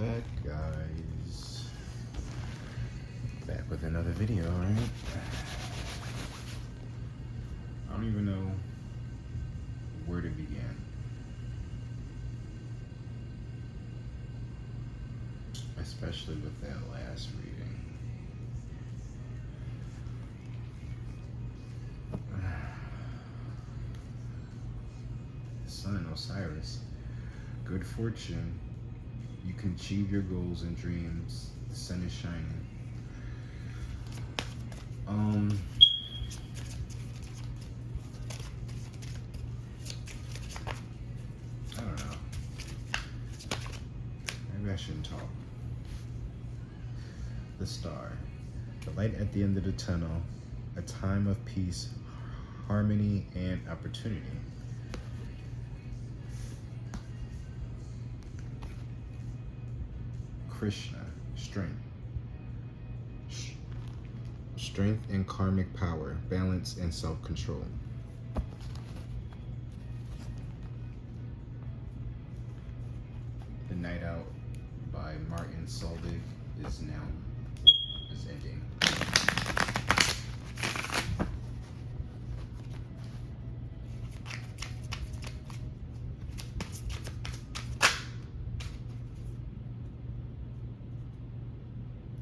back, guys. Back with another video, right? I don't even know where to begin. Especially with that last reading. Sun and Osiris. Good fortune. You can achieve your goals and dreams. The sun is shining. I don't know. Maybe I shouldn't talk. The star. The light at the end of the tunnel. A time of peace, harmony, and opportunity. Krishna, strength. Strength and karmic power, balance and self-control. The Night Out by Martin Solveig is ending.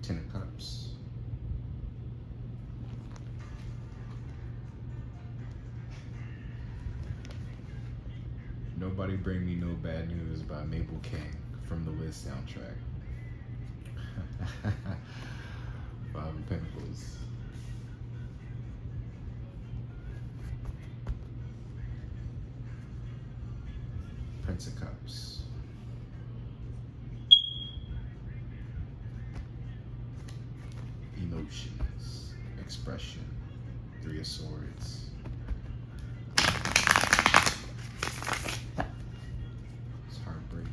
Ten of Cups. Nobody Bring Me No Bad News by Mabel King from the Wiz soundtrack. Five of Pentacles. Prince of Cups. Emotions, expression, Three of Swords. It's heartbreak.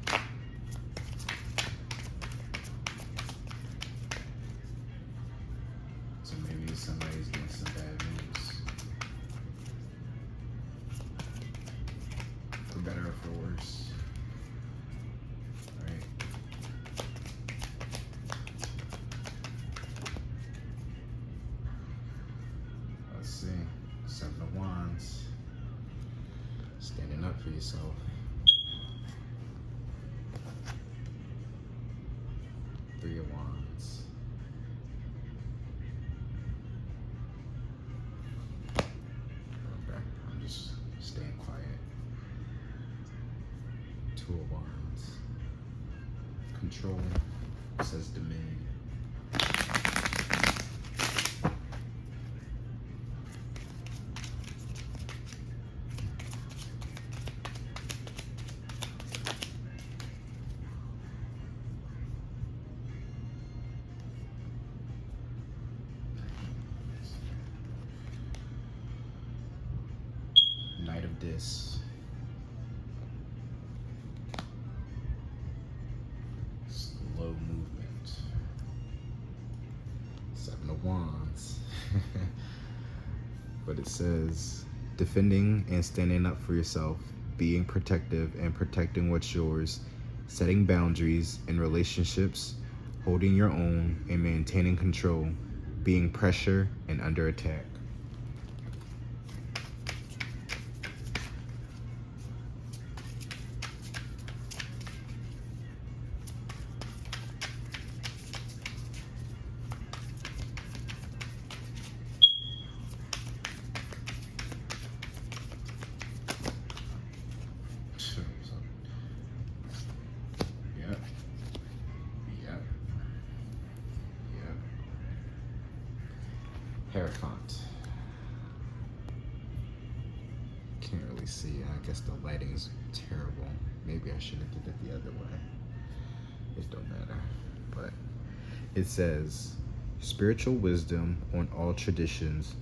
So maybe somebody's getting some bad news. For better or for worse. Seven of Wands. Standing up for yourself. Three of Wands. Okay, I'm just staying quiet. Two of Wands. Control. Says dominion. Knight of Dis. Slow movement. Seven of Wands. But it says, defending and standing up for yourself, being protective and protecting what's yours, setting boundaries in relationships, holding your own and maintaining control, being pressure and under attack. Hierophant. Can't really see. I guess the lighting is terrible. Maybe I should have did it the other way. It don't matter. But it says, spiritual wisdom on all traditions,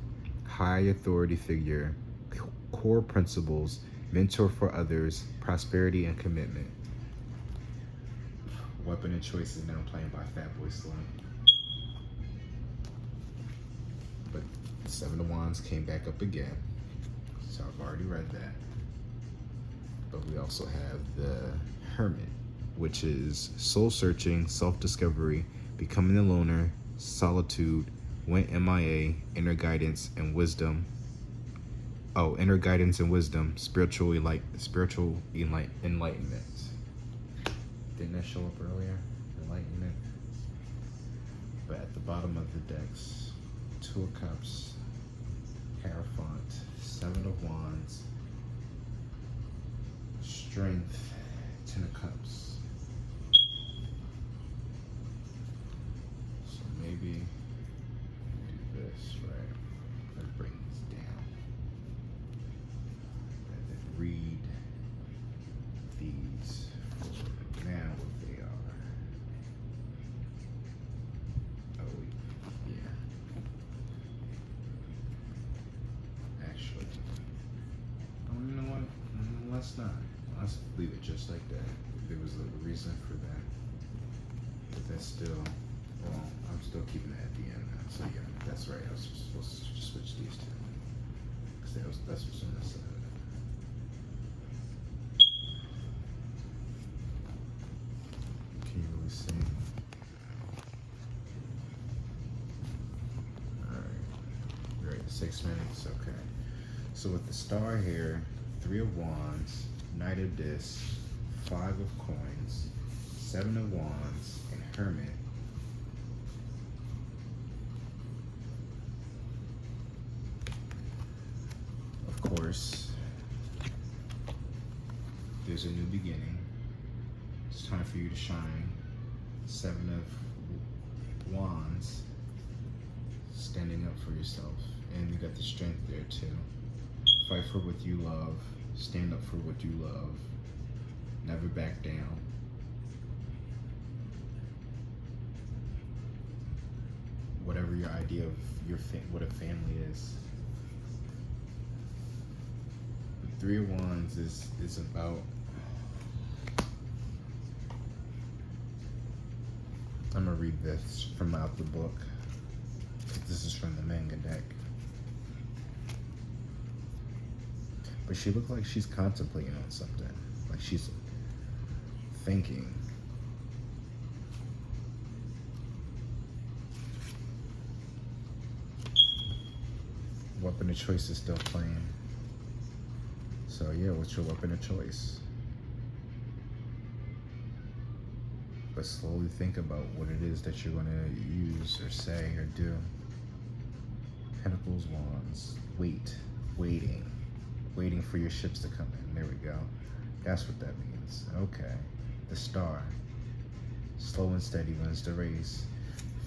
high authority figure, core principles, mentor for others, prosperity and commitment. Weapon of choice is now playing by Fatboy Slim. But Seven of Wands came back up again. So I've already read that. But we also have the Hermit. which is soul searching, self discovery, becoming a loner, solitude, went MIA, inner guidance and wisdom. Oh, inner guidance and wisdom, enlightenment. Didn't that show up earlier? Enlightenment. But at the bottom of the decks, Two of Cups, Hierophant, Seven of Wands, Strength, Ten of Cups. So maybe do this, right? Let's bring this down. And then read these for now what they are. Oh, yeah. Actually, oh, you know what? Let's not. Let's leave it just like that. There was a reason for that. But that's still, well, I'm still keeping it at the end now. So yeah, that's right. I was supposed to just switch these two. Because that's what's on this side. Can you really see? Alright. Great. 6 minutes. Okay. So with the star here, 3 of Wands, Knight of Discs, 5 of Coins, 7 of Wands, and Hermit. Of course, there's a new beginning. It's time for you to shine. 7 of Wands, standing up for yourself. And you got the strength there too. Fight for what you love. Stand up for what you love. Never back down. Whatever your idea of what a family is. The 3 of Wands is about. I'm gonna read this from out the book. This is from the manga deck. But she looked like she's contemplating on something. Like she's thinking. Weapon of choice is still playing. So yeah, what's your weapon of choice? But slowly think about what it is that you're gonna use or say or do. Pentacles, Wands, waiting for your ships to come in. There we go. That's what that means. Okay. The Star, slow and steady wins the race.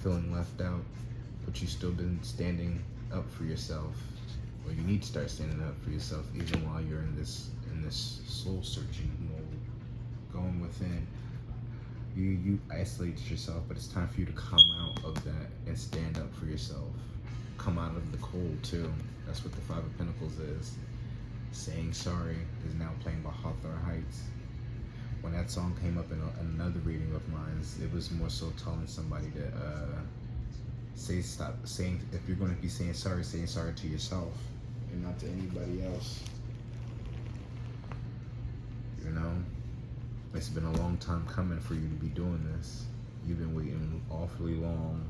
Feeling left out, but you still been standing up for yourself. Well, you need to start standing up for yourself even while you're in this soul searching mode, going within. You isolated yourself, but it's time for you to come out of that and stand up for yourself. Come out of the cold too. That's what the 5 of Pentacles is. Saying sorry is now playing by Hawthorne Heights. When that song came up in another reading of mine, it was more so telling somebody to stop saying, if you're going to be saying sorry to yourself and not to anybody else. You know, it's been a long time coming for you to be doing this. You've been waiting awfully long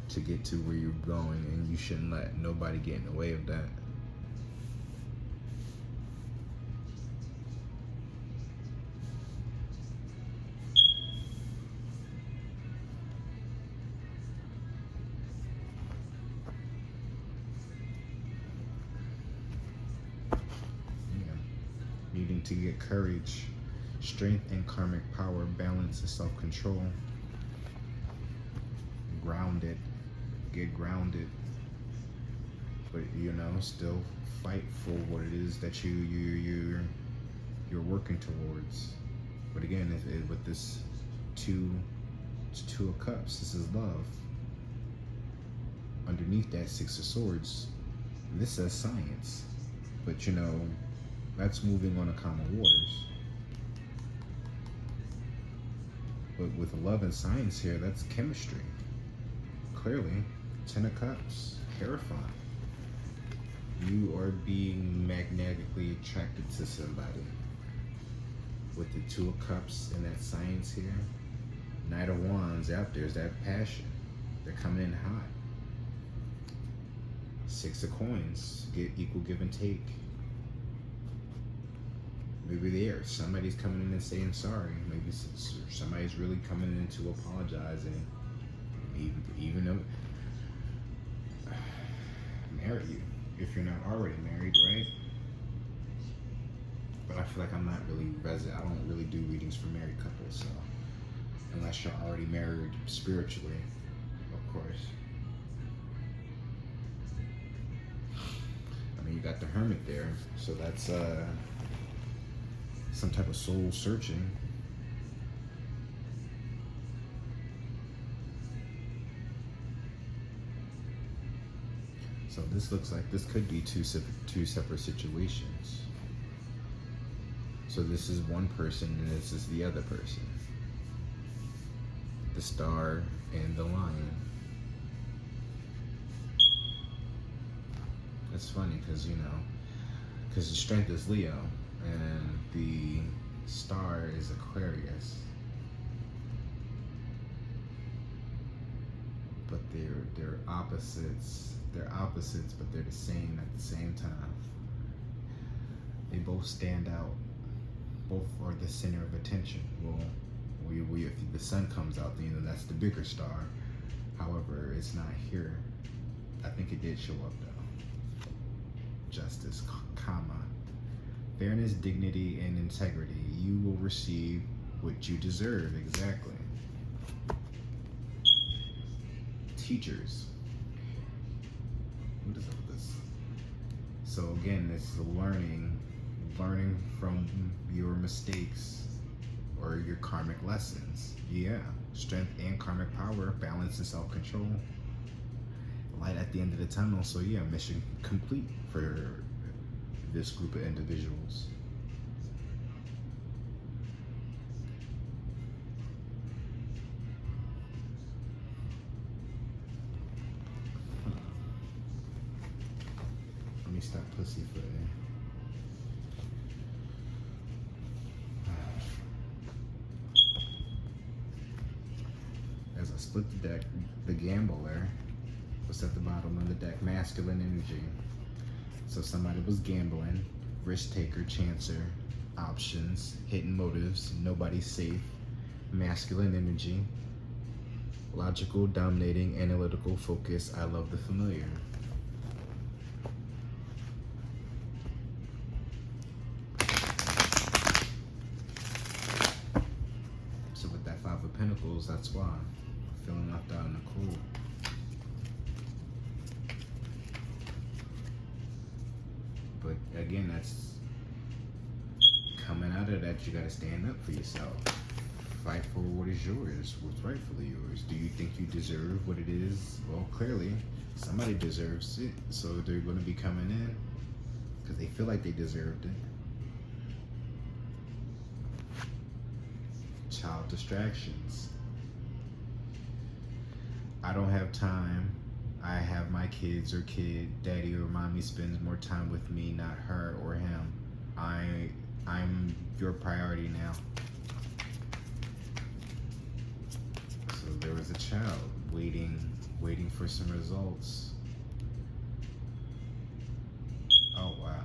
to get to where you're going, and you shouldn't let nobody get in the way of that. Needing to get courage, strength and karmic power, balance and self-control. Grounded, get grounded, but you know, still fight for what it is that you're working towards. But again, with this two of Cups, this is love. Underneath that 6 of Swords, this says science, but you know, that's moving on a common waters. But with love and science here, that's chemistry. Clearly, 10 of Cups, Hierophant. You are being magnetically attracted to somebody. with the Two of Cups and that science here. Knight of Wands, out there's that passion. They're coming in hot. Six of Coins, get equal give and take. Maybe somebody's coming in and saying sorry. Maybe somebody's really coming in to apologize and even marry you if you're not already married, right? But I feel like I'm not really I don't really do readings for married couples, so unless you're already married spiritually, of course. I mean, you got the Hermit there, so that's some type of soul searching. So this looks like this could be two separate situations. So this is one person and this is the other person. The Star and the Lion. It's funny because, because the Strength is Leo and the Star is Aquarius. But they're opposites. They're opposites, but they're the same at the same time. They both stand out. Both are the center of attention. Well, if the sun comes out, then that's the bigger star. However, it's not here. I think it did show up though. Justice, comma. Fairness, dignity, and integrity. You will receive what you deserve. Exactly. Teachers. What is all this? So again, it's learning from your mistakes or your karmic lessons. Yeah, strength and karmic power, balance and self-control. Light at the end of the tunnel. So yeah, mission complete for this group of individuals. Let me stop pussyfooting. As I split the deck, the Gambler was at the bottom of the deck, masculine energy. So somebody was gambling, risk taker, chancer, options, hidden motives, nobody's safe, masculine energy, logical, dominating, analytical, focus, I love the familiar. So with that Five of Pentacles, that's why I'm feeling left out in the cold. But again, that's coming out of that. You got to stand up for yourself. Fight for what is yours, what's rightfully yours. Do you think you deserve what it is? Well, clearly, somebody deserves it, so they're going to be coming in because they feel like they deserved it. Child distractions. I don't have time. I have my kids or kid. Daddy or mommy spends more time with me, not her or him. I'm your priority now. So there was a child waiting for some results. Oh wow.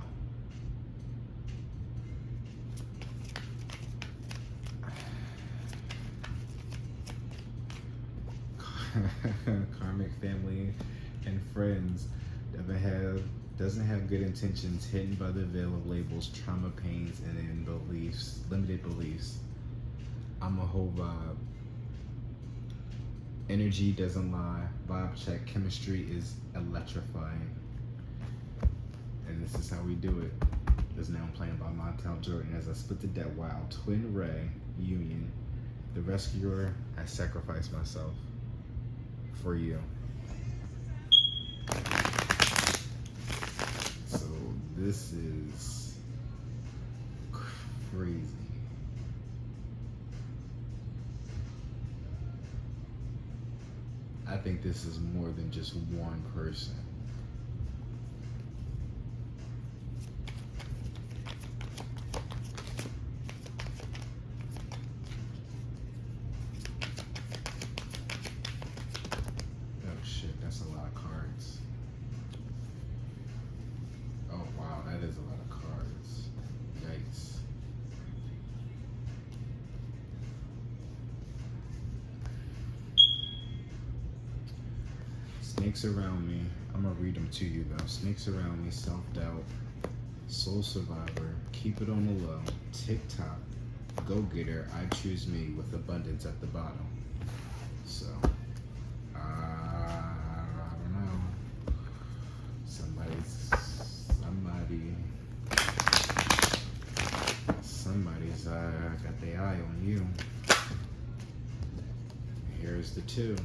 Karmic family and friends doesn't have good intentions, hidden by the veil of labels, trauma, pains, and in beliefs, limited beliefs. I'm a whole vibe. Energy doesn't lie. Vibe check. Chemistry is electrifying. And this is how we do it. Because now I'm playing by Montel Jordan as I split the deck. Wow. Twin ray union. The rescuer. I sacrifice myself for you. So this is crazy. I think this is more than just one person. Snakes around me. I'm gonna read them to you though. Snakes around me, self-doubt, soul survivor, keep it on the low, tick-tock, go-getter, I choose me with abundance at the bottom. So, I don't know. Somebody's got their eye on you. Here's the 2.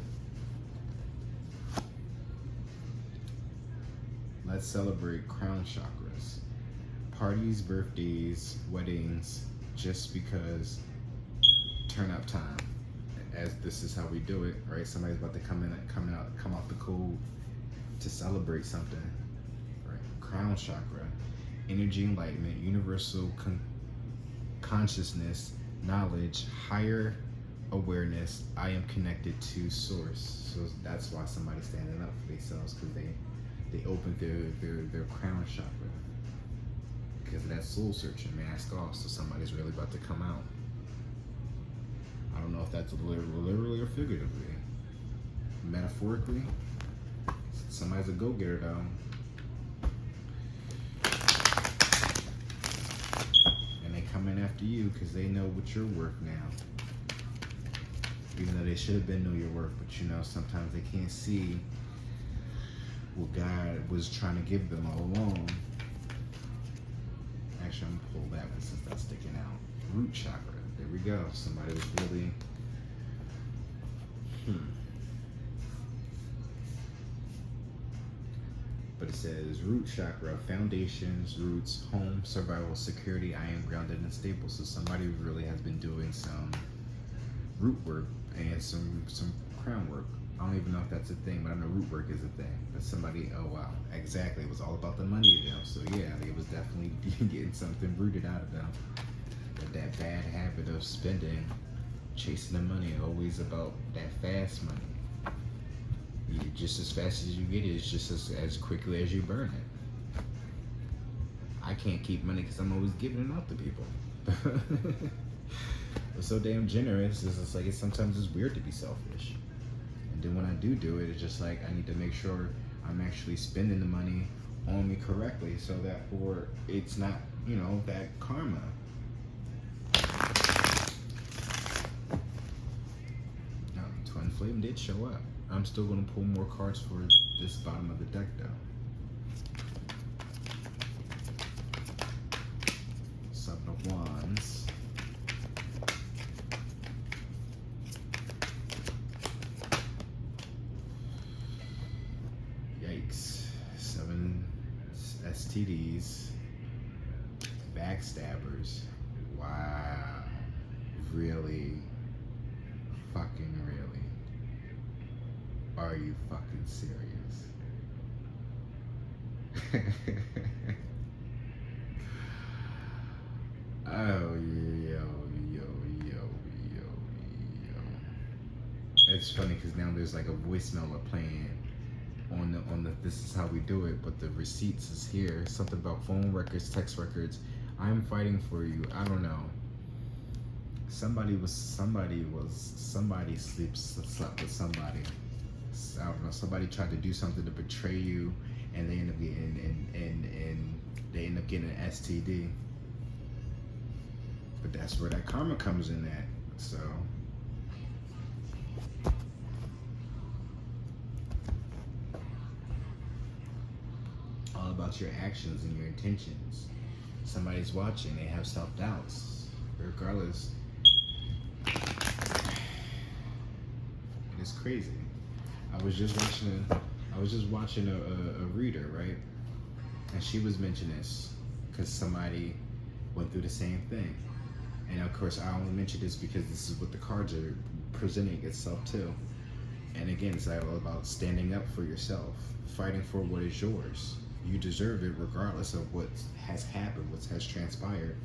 Let's celebrate crown chakras. Parties, birthdays, weddings, just because turn up time. As this is how we do it, right? Somebody's about to come out the cold to celebrate something, right? Crown chakra, energy, enlightenment, universal consciousness, knowledge, higher awareness. I am connected to source. So that's why somebody's standing up for themselves, because they opened their crown chakra because of that soul searching mask off. So somebody's really about to come out. I don't know if that's literally or figuratively. Metaphorically, somebody's a go-getter though. And they coming after you because they know what you're worth now. Even though they should have been know your worth, but you know, sometimes they can't see what God was trying to give them all along. Actually, I'm gonna pull that one since that's sticking out. Root chakra. There we go. Somebody was really But it says root chakra, foundations, roots, home, survival, security. I am grounded and stable. So somebody really has been doing some root work and some crown work. I don't even know if that's a thing, but I know root work is a thing. But somebody, oh wow, exactly. It was all about the money to them. So yeah, it was definitely getting something rooted out of them. But that bad habit of spending, chasing the money, always about that fast money. Just as fast as you get it, it's just as quickly as you burn it. I can't keep money because I'm always giving it out to people. I'm so damn generous. It's just like sometimes it's weird to be selfish. And then when I do it, it's just like I need to make sure I'm actually spending the money on me correctly, so that or it's not, you know, that karma. Now, Twin Flame did show up. I'm still going to pull more cards for this bottom of the deck, though. Seven of Wands. Yikes. 7 STDs. Backstabbers. Wow. Really? Fucking really? Are you fucking serious? Oh, yo. It's funny because now there's like a voicemail playing on the this is how we do it, but the receipts is here. Something about phone records, text records. I'm fighting for you. I don't know. Somebody slept with somebody. I don't know. Somebody tried to do something to betray you, and they end up getting an STD. But that's where that karma comes in at. So. All about your actions and your intentions. Somebody's watching. They have self-doubts. Regardless. It's crazy. I was just watching a reader, right? And she was mentioning this because somebody went through the same thing. And of course, I only mention this because this is what the cards are presenting itself to. And again, it's all about standing up for yourself, fighting for what is yours. You deserve it regardless of what has happened, what has transpired.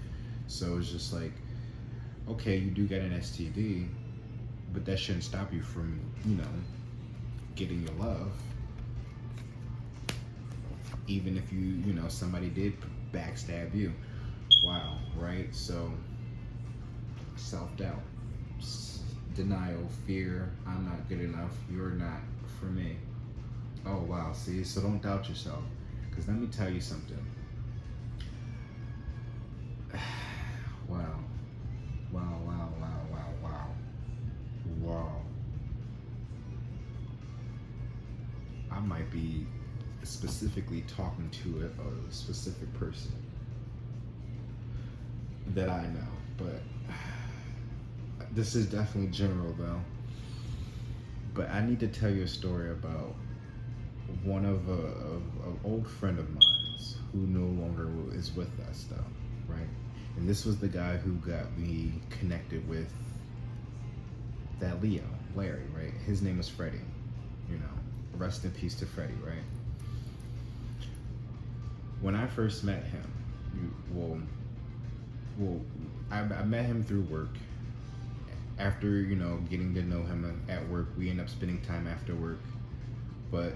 So it's just like, okay, you do get an STD, but that shouldn't stop you from, you know, getting your love. Even if you know, somebody did backstab you. Wow, right? So, self-doubt, denial, fear, I'm not good enough, you're not for me. Oh wow, see, so don't doubt yourself. Because let me tell you something. Wow. Wow, wow, wow, wow, wow. Wow. I might be specifically talking to a specific person that I know, but this is definitely general though. But I need to tell you a story about one of an old friend of mine who no longer is with us though, right? And this was the guy who got me connected with that Larry, right? His name was Freddie. You know, rest in peace to Freddie, right? When I first met him, I met him through work. After getting to know him at work, we end up spending time after work. But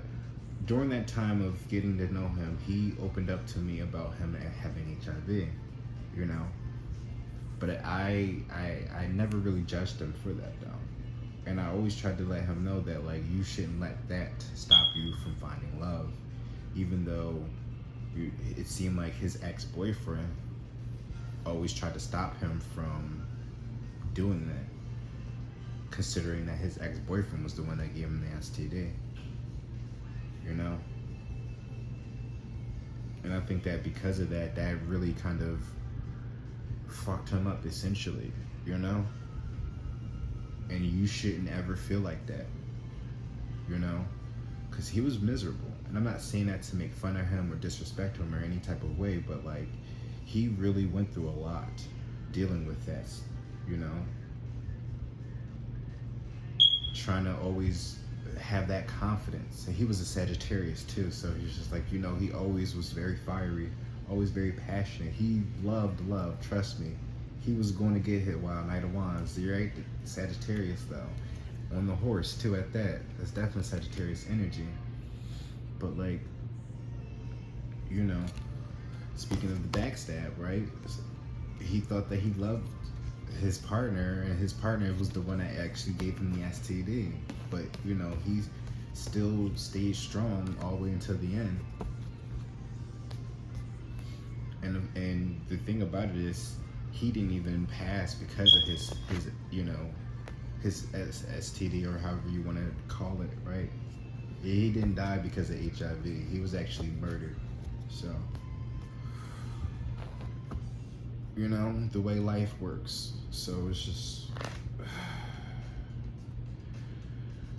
during that time of getting to know him, he opened up to me about him having HIV. You know, but I never really judged him for that though. And I always tried to let him know that like you shouldn't let that stop you from finding love, even though it seemed like his ex-boyfriend always tried to stop him from doing that, considering that his ex-boyfriend was the one that gave him the STD. You know? And I think that because of that, that really kind of fucked him up essentially, you know? And you shouldn't ever feel like that, you know? Because he was miserable. And I'm not saying that to make fun of him or disrespect him or any type of way, but like, he really went through a lot dealing with that, you know? Trying to always have that confidence. And he was a Sagittarius too, so he was just like, he always was very fiery, always very passionate. He loved love, trust me. He was going to get hit while Knight of Wands. You're right, Sagittarius though. On the horse too at that. That's definitely Sagittarius energy. But like, speaking of the backstab, right? He thought that he loved his partner, and his partner was the one that actually gave him the STD. But he still stayed strong all the way until the end. And the thing about it is, he didn't even pass because of his STD, or however you want to call it, right? He didn't die because of HIV. He was actually murdered. So, the way life works. So it's just,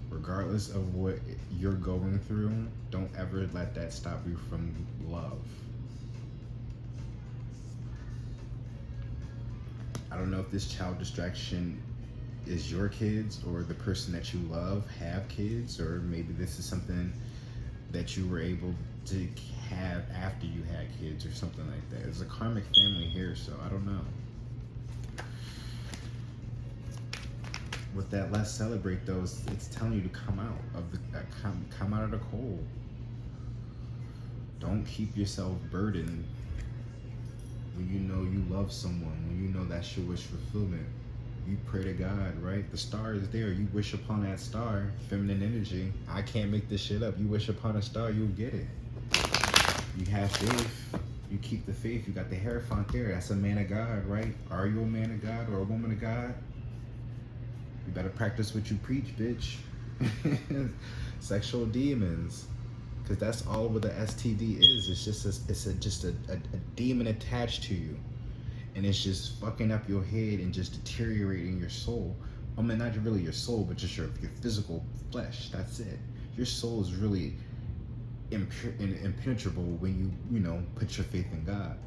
regardless of what you're going through, don't ever let that stop you from love. I don't know if this child distraction is your kids or the person that you love have kids, or maybe this is something that you were able to have after you had kids or something like that. It's a karmic family here, so I don't know. With that, let's celebrate those. It's telling you to come out of the come out of the cold. Don't keep yourself burdened when you know you love someone, when you know that's your wish fulfillment. You pray to God, right? The star is there. You wish upon that star. Feminine energy. I can't make this shit up. You wish upon a star, you'll get it. You have faith. You keep the faith. You got the Hierophant there. That's a man of God, right? Are you a man of God or a woman of God? You better practice what you preach, bitch. Sexual demons. Because that's all what the STD is. It's just a demon attached to you. And it's just fucking up your head and just deteriorating your soul. I mean, not really your soul, but just your physical flesh. That's it. Your soul is really impenetrable when you put your faith in God.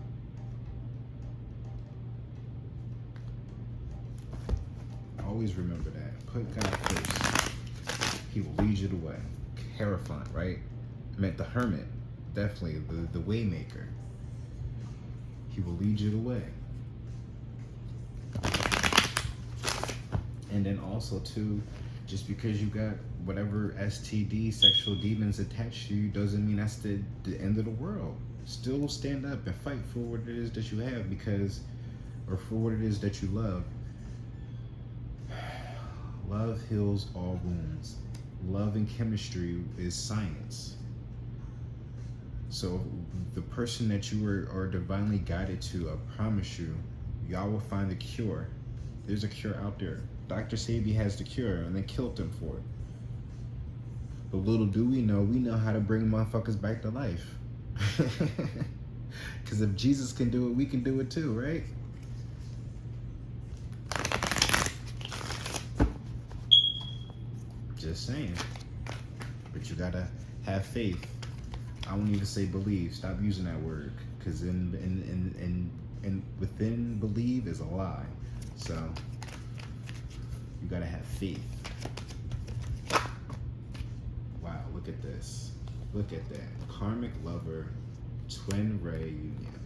Always remember that. Put God first. He will lead you the way. Hierophant, right? I meant the hermit. Definitely the way maker. He will lead you the way. And then also too, just because you got whatever STD, sexual demons attached to you, doesn't mean that's the end of the world. Still stand up and fight for what it is that you have, or for what it is that you love. Love heals all wounds. love and chemistry is science. So the person that you are divinely guided to, I promise you, y'all will find the cure. There's a cure out there. Dr. Sabi has the cure and they killed him for it. But little do we know how to bring motherfuckers back to life. Because if Jesus can do it, we can do it too, right? Just saying. But you gotta have faith. I won't even say believe. Stop using that word, because in within believe is a lie. So you gotta have faith. Wow, look at this. Look at that. Karmic lover, twin ray union.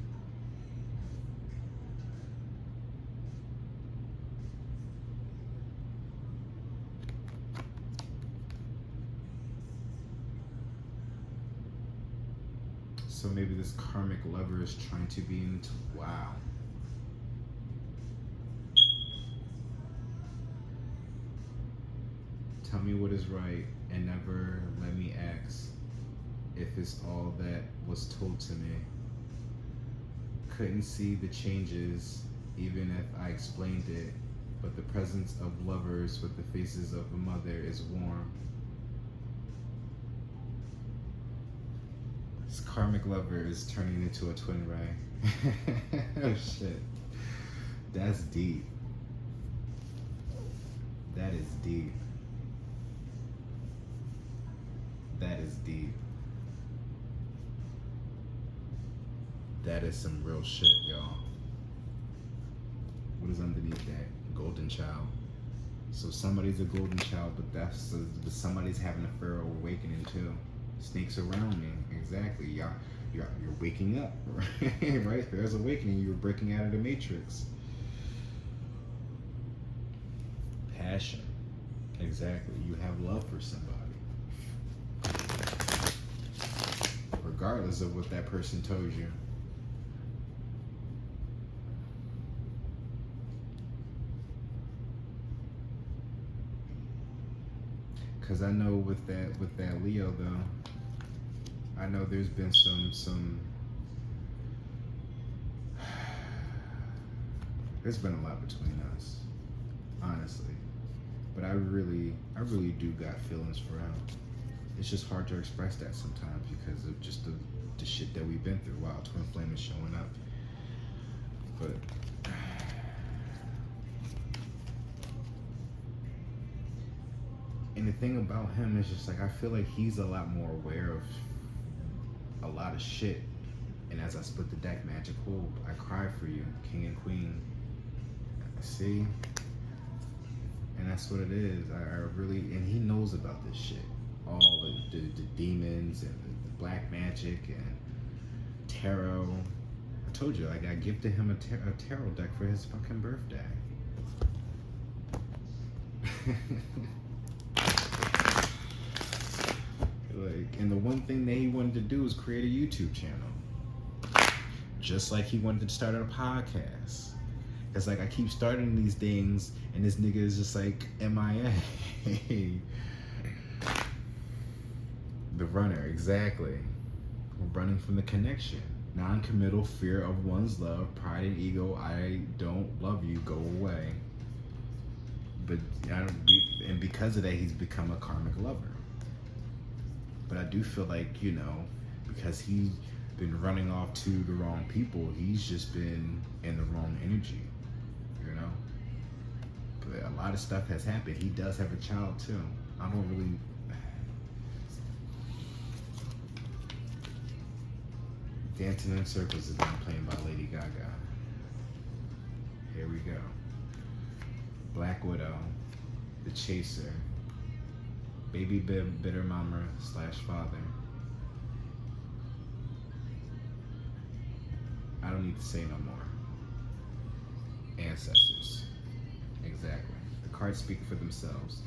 So maybe this karmic lover is trying to be into, wow. Tell me what is right and never let me ask if it's all that was told to me. Couldn't see the changes even if I explained it, but the presence of lovers with the faces of a mother is warm. This karmic lover is turning into a twin ray. Oh shit. That's deep. That is deep. That is deep. That is some real shit, y'all. What is underneath that? Golden child. So somebody's a golden child, but somebody's having a pharaoh awakening too. Snakes around me, exactly. You're waking up, right? There's awakening. You're breaking out of the matrix. Passion, exactly. You have love for somebody, regardless of what that person told you. Cause I know with that Leo though, I know there's been some there's been a lot between us, honestly. But I really do got feelings for him. It's just hard to express that sometimes because of just the shit that we've been through while Twin Flame is showing up. But and the thing about him is just like, I feel like he's a lot more aware of a lot of shit. And as I split the deck, Magic Hold, I cried for you, King and Queen. See? And that's what it is. I really, and he knows about this shit. All the demons and the black magic and tarot. I told you, like, I gifted him a tarot deck for his fucking birthday. Like, and the one thing that he wanted to do was create a YouTube channel. Just like he wanted to start a podcast. It's like I keep starting these things and this nigga is just like MIA. The runner, exactly. We're running from the connection. Non-committal, fear of one's love, pride and ego, I don't love you, go away. But and because of that, he's become a karmic lover. But I do feel like, you know, because he's been running off to the wrong people, he's just been in the wrong energy, you know? But a lot of stuff has happened. He does have a child too. I don't really... Dancing in Circles is being played by Lady Gaga. Here we go. Black Widow, The Chaser, Baby Bitter Mama / Father. I don't need to say no more. Ancestors. Exactly. The cards speak for themselves.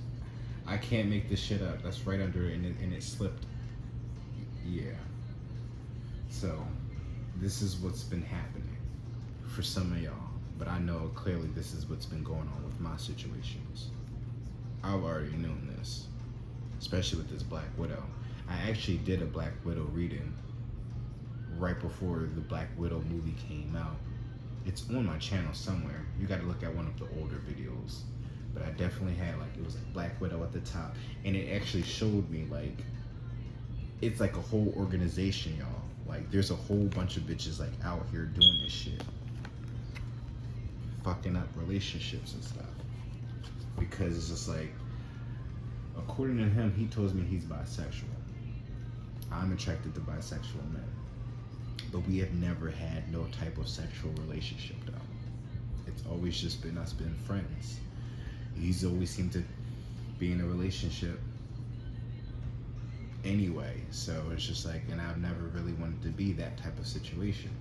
I can't make this shit up. That's right under it, and it slipped. Yeah. So, this is what's been happening for some of y'all. But I know clearly this is what's been going on with my situations. I've already known this. especially with this Black Widow. I actually did a Black Widow reading right before the Black Widow movie came out. It's on my channel somewhere. You got to look at one of the older videos. But I definitely had, like, it was like Black Widow at the top, and it actually showed me, like, it's like a whole organization, y'all. Like, there's a whole bunch of bitches, like, out here doing this shit, fucking up relationships and stuff. Because it's just like, according to him, he tells me he's bisexual. I'm attracted to bisexual men, but we have never had no type of sexual relationship, though. It's always just been us being friends. He's always seemed to be in a relationship anyway, so it's just like, and I've never really wanted to be that type of situation,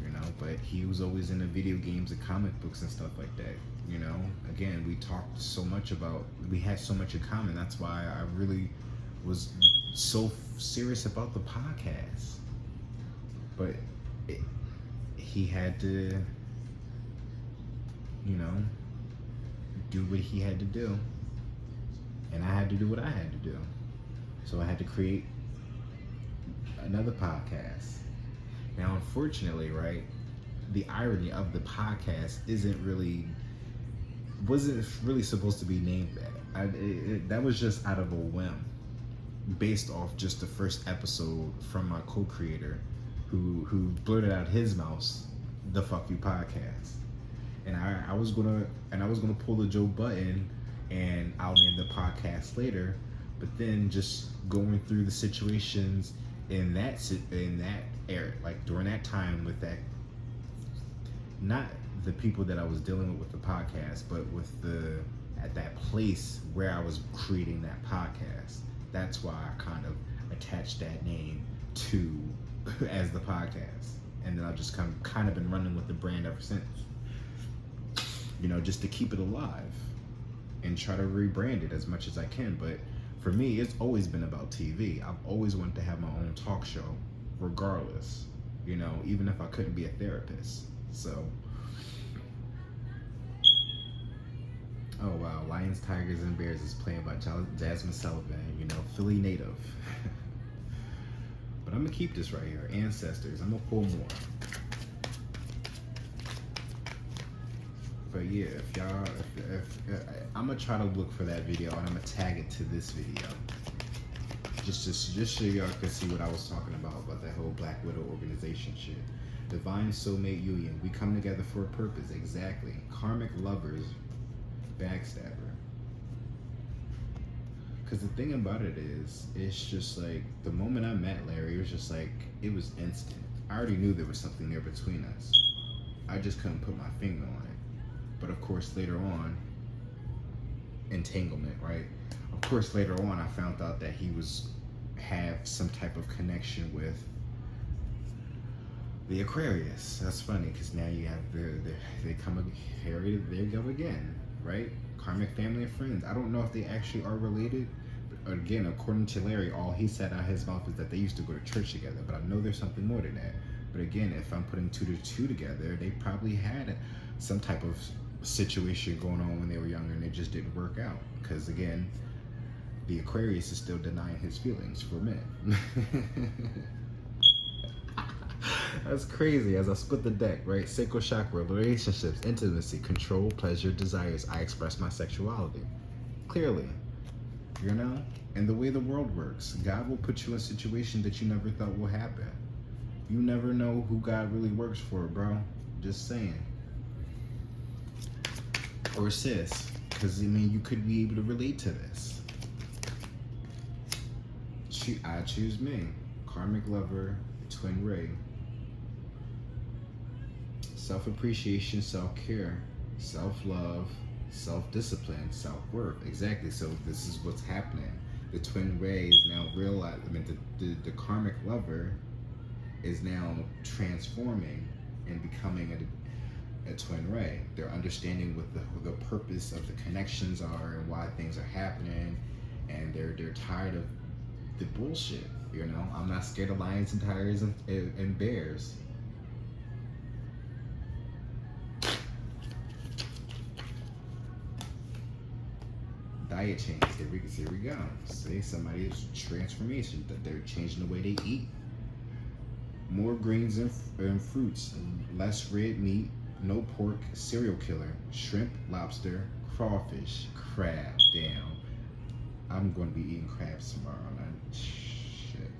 you know. But he was always into video games and comic books and stuff like that, you know. Again, we talked so much about, we had so much in common. That's why I really was so serious about the podcast. But he had to, you know, do what he had to do, and I had to do what I had to do. So I had to create another podcast. Now, unfortunately, right, the irony of the podcast wasn't really supposed to be named that. That was just out of a whim, based off just the first episode from my co-creator, who blurted out his mouth, "The Fuck You Podcast." And I was gonna pull the Joe Button, and I'll name the podcast later. But then just going through the situations in that era, like during that time, with that, not the people that I was dealing with the podcast, but with at that place where I was creating that podcast. That's why I kind of attached that name to as the podcast, and then I've just kind of been running with the brand ever since. You know, just to keep it alive and try to rebrand it as much as I can. But for me, it's always been about TV. I've always wanted to have my own talk show, regardless, you know, even if I couldn't be a therapist. So, oh wow, Lions, Tigers, and Bears is playing by Jasmine Sullivan, you know, Philly native. But I'm gonna keep this right here, Ancestors. I'm gonna pull more. But yeah, if I'm gonna try to look for that video, and I'm gonna tag it to this video, just so y'all can see what I was talking about that whole Black Widow organization shit. Divine soulmate union, we come together for a purpose. Exactly. Karmic lovers, backstabber. Because the thing about it is, it's just like, the moment I met Larry, it was just like, it was instant. I already knew there was something there between us. I just couldn't put my finger on it. But of course, later on, entanglement, right? Of course, later on, I found out that he have some type of connection with the Aquarius. That's funny, because now you have here they go again, right? Karmic family and friends. I don't know if they actually are related. But again, according to Larry, all he said out of his mouth is that they used to go to church together. But I know there's something more than that. But again, if I'm putting 2 to 2 together, they probably had some type of situation going on when they were younger, and it just didn't work out. Because again, the Aquarius is still denying his feelings for men. That's crazy. As I split the deck, right? Sacral chakra, relationships, intimacy, control, pleasure, desires. I express my sexuality clearly, you know. And the way the world works, God will put you in a situation that you never thought will happen. You never know who God really works for, bro. Just saying. Or sis, because I mean, you could be able to relate to this. I choose me. Karmic lover, twin ray. Self-appreciation, self-care, self-love, self-discipline, self-worth. Exactly. So this is what's happening. The twin ray is now realized. I mean, the karmic lover is now transforming and becoming a twin ray. They're understanding what the purpose of the connections are and why things are happening, and they're tired of the bullshit. You know, I'm not scared of lions and tigers and bears. diet changes. Here we go. See, somebody's transformation. That they're changing the way they eat. More greens and fruits. Less red meat. No pork. Serial killer. Shrimp, lobster, crawfish, crab. Damn. I'm going to be eating crabs tomorrow. Shit.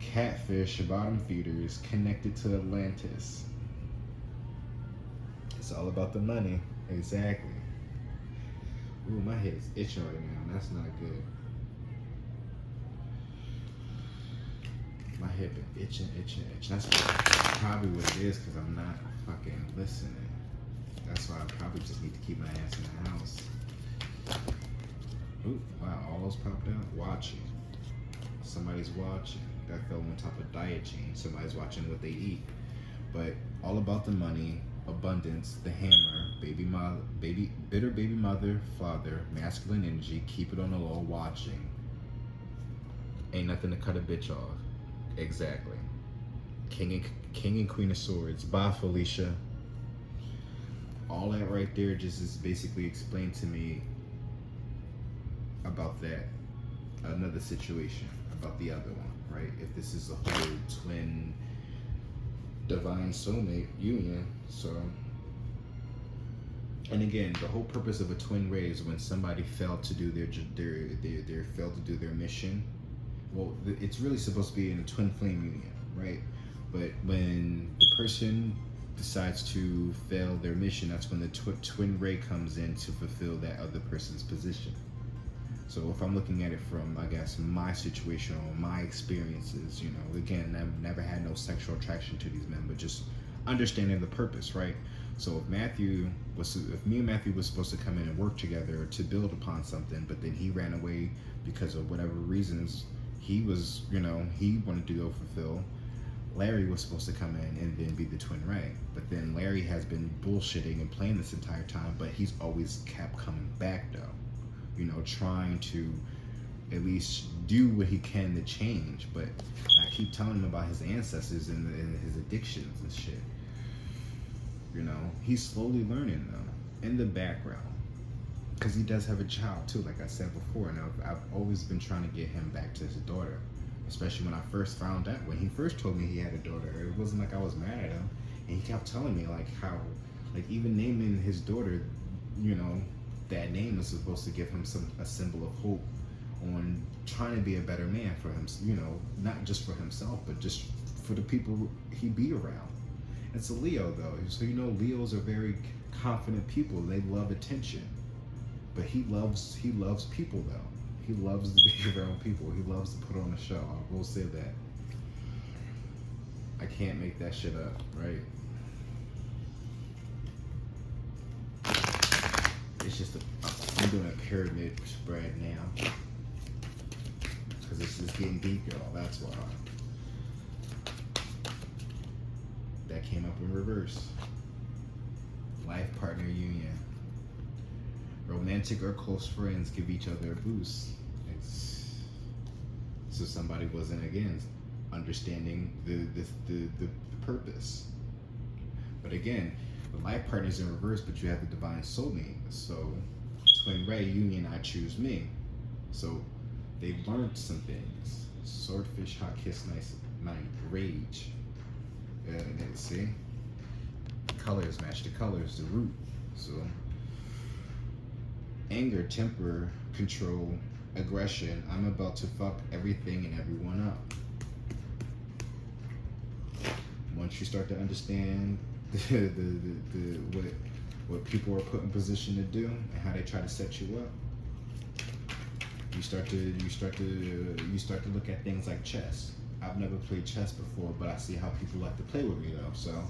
Catfish, bottom feeders, connected to Atlantis. It's all about the money. Exactly. Ooh, my head is itching right now. That's not good. My head been itching. That's probably what it is, because I'm not fucking listening. That's why I probably just need to keep my ass in the house. Ooh, wow, all those popped out. Watching. Somebody's watching. That fell on top of diet change. Somebody's watching what they eat. But all about the money, abundance, the hammer, bitter baby mother, father, masculine energy, keep it on the low, watching. Ain't nothing to cut a bitch off. Exactly. King and Queen of Swords. Bye, Felicia. All that right there just is basically explained to me about that. Another situation about the other one, right? If this is a whole twin divine soulmate union, so. And again, the whole purpose of a twin ray is when somebody failed to do their mission. Well, it's really supposed to be in a twin flame union, right? But when the person decides to fail their mission, that's when the twin ray comes in to fulfill that other person's position. So if I'm looking at it from, I guess, my situation or my experiences, you know, again, I've never had no sexual attraction to these men, but just understanding the purpose, right? So if me and Matthew was supposed to come in and work together to build upon something, but then he ran away because of whatever reasons he was, you know, he wanted to go fulfill. Larry was supposed to come in and then be the twin ray, but then Larry has been bullshitting and playing this entire time, but he's always kept coming back though, you know, trying to at least do what he can to change. But I keep telling him about his ancestors and his addictions and shit. You know, he's slowly learning though in the background, because he does have a child too, like I said before, and I've always been trying to get him back to his daughter. Especially when I first found out, when he first told me he had a daughter, it wasn't like I was mad at him. And he kept telling me like how, like even naming his daughter, you know, that name is supposed to give him a symbol of hope on trying to be a better man for him, you know, not just for himself, but just for the people he be around. It's a Leo though, so you know Leos are very confident people. They love attention, but he loves people though. He loves to be around people. He loves to put on a show. I will say that. I can't make that shit up, right? It's just I'm doing a pyramid spread now. Because it's just getting deep, y'all. That's why. That came up in reverse. Life partner union. Romantic or close friends give each other a boost. So somebody wasn't, again, understanding the purpose. But again, the life partner's in reverse, but you have the divine soulmate. So twin ray union, I choose me. So they've learned some things. Swordfish, hot kiss, nice night, rage. See? Colors match the colors, the root. So anger, temper, control, aggression. I'm about to fuck everything and everyone up. Once you start to understand what people are put in position to do and how they try to set you up, you start to look at things like chess. I've never played chess before, but I see how people like to play with me though. So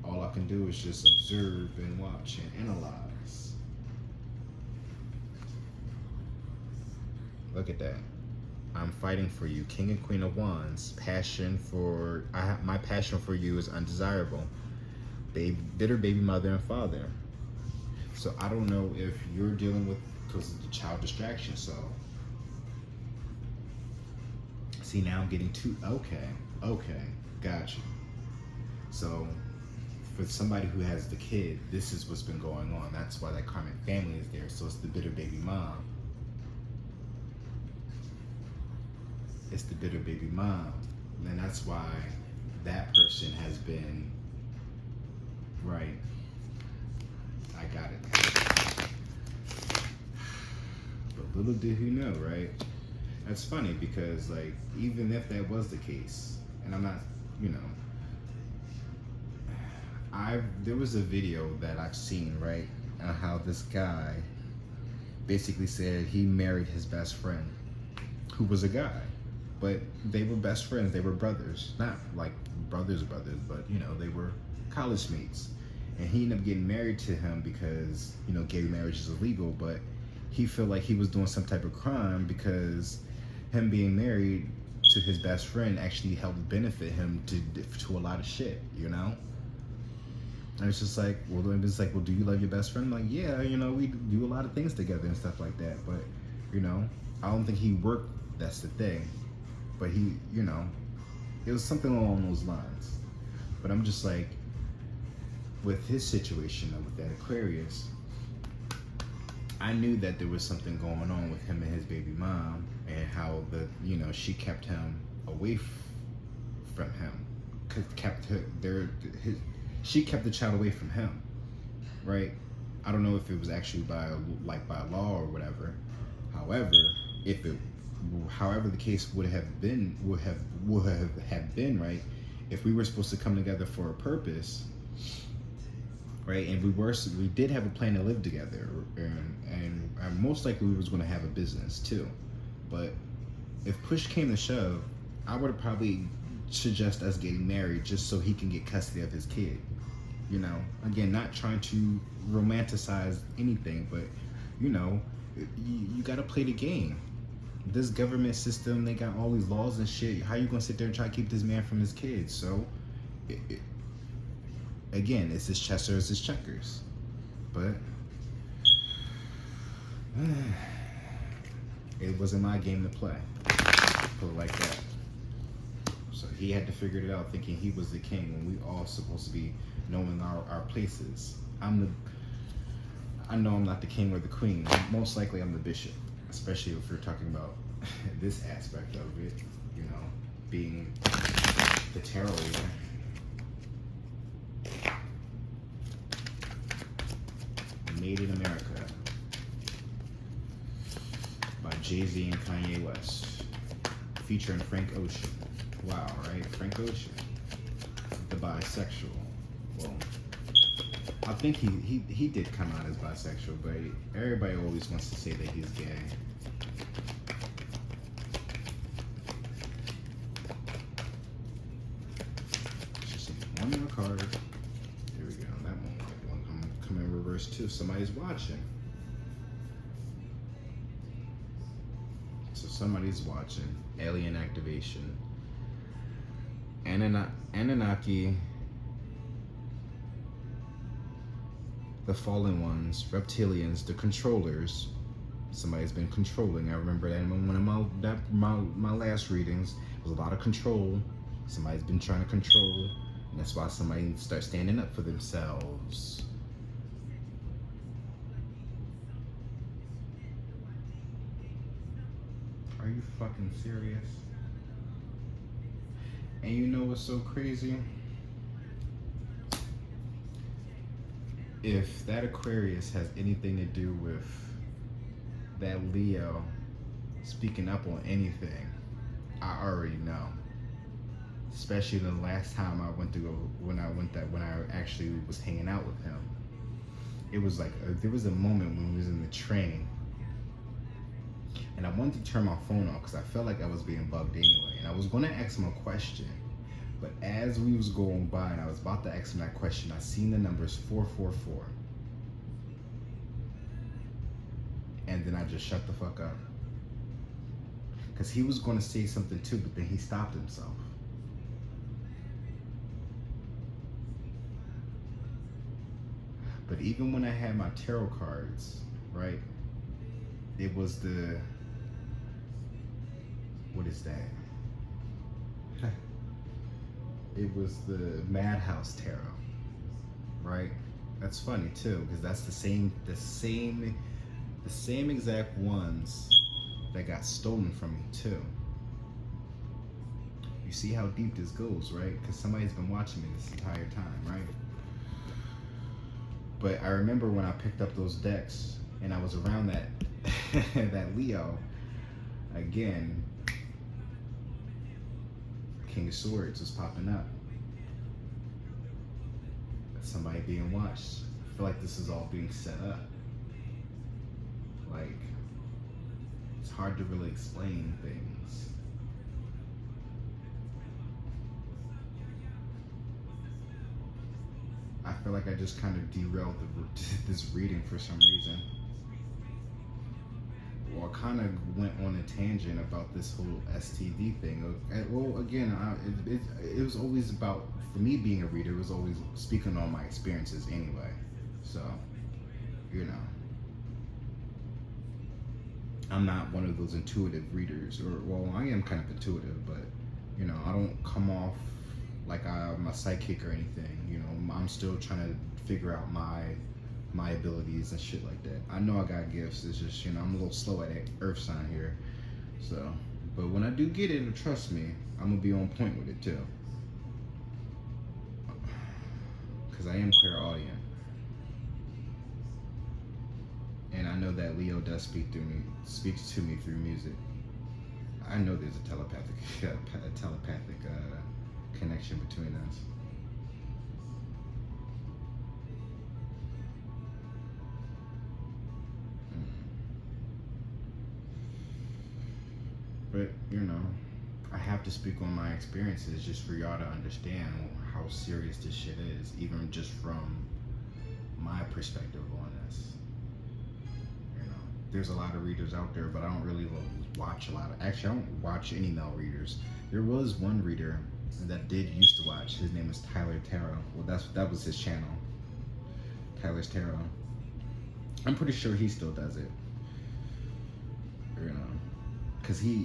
all I can do is just observe and watch and analyze. Look at that. I'm fighting for you. King and Queen of Wands. My passion for you is undesirable. Bitter baby mother and father. So I don't know if you're dealing with, because of the child distraction. So see, now I'm getting okay, gotcha. So for somebody who has the kid, this is what's been going on. That's why that karmic family is there. So it's the bitter baby mom. It's the bitter baby mom. And that's why that person has been, right, I got it. But little did he know, right? That's funny because, like, even if that was the case, and I'm not, you know, there was a video that I've seen, right, on how this guy basically said he married his best friend, who was a guy, but they were best friends, they were brothers, not like brothers, but, you know, they were college mates. And he ended up getting married to him because, you know, gay marriage is illegal, but he felt like he was doing some type of crime because him being married to his best friend actually helped benefit him to a lot of shit, you know? And it's just like, well, do you love your best friend? I'm like, yeah, you know, we do a lot of things together and stuff like that. But, you know, I don't think he worked, that's the thing. But he, you know, it was something along those lines. But I'm just like, with his situation with that Aquarius, I knew that there was something going on with him and his baby mom, and how she kept him away from him, she kept the child away from him, right? I don't know if it was actually by law or whatever. However, however the case would have been, right? If we were supposed to come together for a purpose, right? And we did have a plan to live together, and most likely we was going to have a business too. But if push came to shove, I would probably suggest us getting married just so he can get custody of his kid. You know, again, not trying to romanticize anything, but you know, you got to play the game. This government system, they got all these laws and shit. How you gonna sit there and try to keep this man from his kids? So, again, it's his chess or it's his checkers. But it wasn't my game to play. Put it like that. So he had to figure it out, thinking he was the king when we all supposed to be knowing our places. I know I'm not the king or the queen. Most likely I'm the bishop, especially if we're talking about this aspect of it, you know, being the tarot reader. Made in America by Jay-Z and Kanye West, featuring Frank Ocean. Wow, right? Frank Ocean, the bisexual. Well, I think he did come out as bisexual, but everybody always wants to say that he's gay. Just one more card. Here we go. That one come in reverse too. Somebody's watching. So somebody's watching. Alien activation. Anunnaki, the fallen ones, reptilians, the controllers. Somebody's been controlling. I remember that in one of my last readings. There was a lot of control. Somebody's been trying to control, and that's why somebody starts standing up for themselves. Are you fucking serious? And you know what's so crazy? If that Aquarius has anything to do with that Leo speaking up on anything, I already know. Especially the last time I went to go, when I actually was hanging out with him. It was like, there was a moment when we was in the train, and I wanted to turn my phone off because I felt like I was being bugged anyway. And I was going to ask him a question. But as we was going by and I was about to ask him that question, I seen the numbers 444. And then I just shut the fuck up. Because he was going to say something too, but then he stopped himself. But even when I had my tarot cards, right? It was the... What is that? It was the Madhouse Tarot. That's funny too, because that's the same exact ones that got stolen from me too. You see how deep this goes, right? Because somebody's been watching me this entire time, right? But I remember when I picked up those decks and I was around that that Leo again. King of Swords was popping up. Somebody being watched. I feel like this is all being set up. Like, it's hard to really explain things. I feel like I just kind of derailed this reading for some reason. Well, I kind of went on a tangent about this whole STD thing. Well, again, it was always about, for me being a reader, it was always speaking on my experiences anyway. So, you know, I'm not one of those intuitive readers, or, well, I am kind of intuitive, but, you know, I don't come off like I'm a psychic or anything. You know, I'm still trying to figure out my abilities and shit like that. I know I got gifts. It's just, you know, I'm a little slow at that earth sign here. So, but when I do get it, trust me, I'm gonna be on point with it too. Cause I am clairaudient. And I know that Leo does speaks to me through music. I know there's a telepathic connection between us. But, you know, I have to speak on my experiences just for y'all to understand how serious this shit is, even just from my perspective on this. You know, there's a lot of readers out there, but I don't really watch a lot of. Actually, I don't watch any male readers. There was one reader that did used to watch. His name was Tyler Tarot. Well, that was his channel, Tyler's Tarot. I'm pretty sure he still does it. You know. Cause he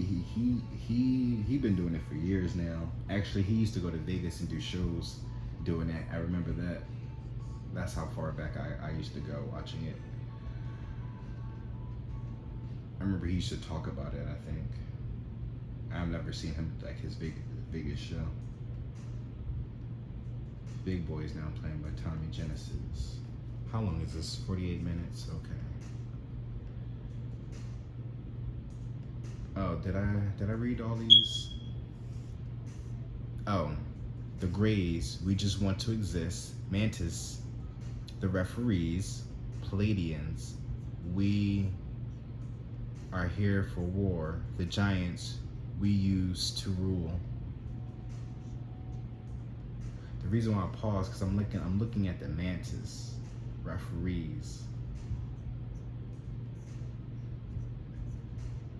been doing it for years now. Actually, he used to go to Vegas and do shows doing that. I remember that. That's how far back I used to go watching it. I remember he used to talk about it, I think. I've never seen him like his Vegas show. Big Boys now playing by Tommy Genesis. How long is this? 48 minutes? Okay. Oh, did I read all these? Oh, the Greys, we just want to exist. Mantis, the referees. Palladians, we are here for war. The Giants, we use to rule. The reason why I pause because I'm looking at the Mantis, referees.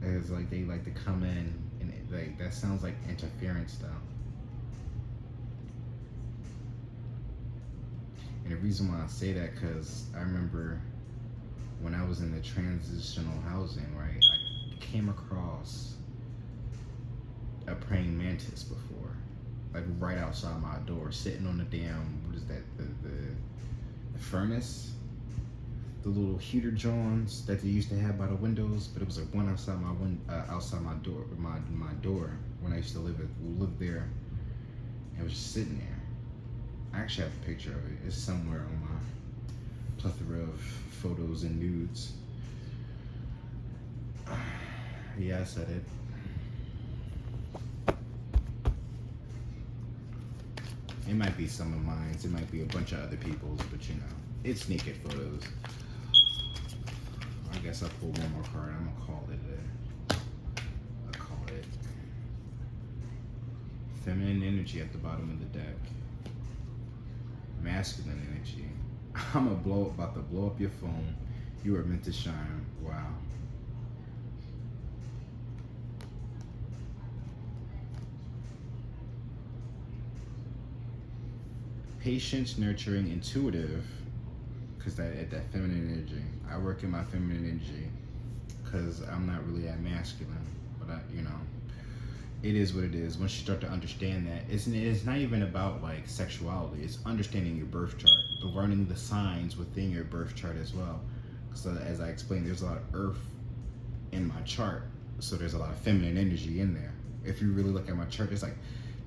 It's like they like to come in and like that sounds like interference though. And the reason why I say that because I remember when I was in the transitional housing, right? I came across a praying mantis before, like right outside my door, sitting on the damn what is that the furnace. The little heater Johns that they used to have by the windows, but it was like one outside my door, my door when I used to live there. And it was just sitting there. I actually have a picture of it. It's somewhere on my plethora of photos and nudes. Yeah, I said it. It might be some of mine. It might be a bunch of other people's, but you know, it's naked photos. I guess I'll pull one more card. I'm gonna call it I'll call it feminine energy at the bottom of the deck. Masculine energy. I'm about to blow up your phone. You are meant to shine. Wow. Patience, nurturing, intuitive. Because that feminine energy, I work in my feminine energy because I'm not really that masculine, but it is what it is. Once you start to understand that, it's not even about like sexuality. It's understanding your birth chart, learning the signs within your birth chart as well. So as I explained, there's a lot of earth in my chart, so there's a lot of feminine energy in there. If you really look at my chart, there's like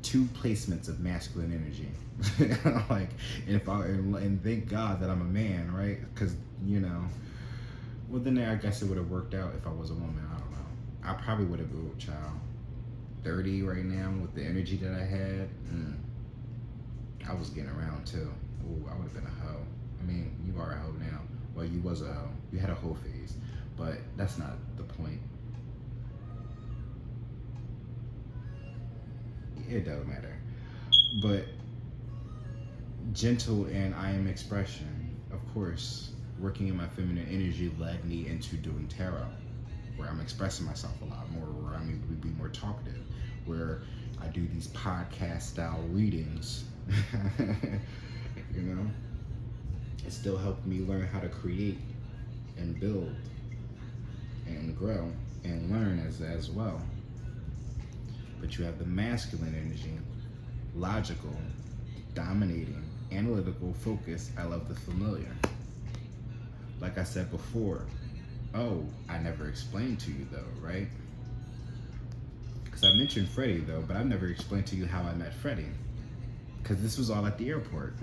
2 placements of masculine energy. Like, and thank God that I'm a man, right? Because well then I guess it would have worked out if I was a woman. I don't know. I probably would have been a child. 30 right now with the energy that I had. I was getting around too. Ooh, I would have been a hoe. I mean, you are a hoe now. Well, you was a hoe. You had a hoe phase, but that's not the point. It doesn't matter. But gentle and I am expression, of course, working in my feminine energy led me into doing tarot, where I'm expressing myself a lot more, where I'm able to be more talkative, where I do these podcast style readings. It still helped me learn how to create and build and grow and learn as well. But you have the masculine energy, logical, dominating, analytical, focused. I love the familiar. Like I said before, I never explained to you though, right? Because I mentioned Freddie though, but I've never explained to you how I met Freddie. Because this was all at the airport.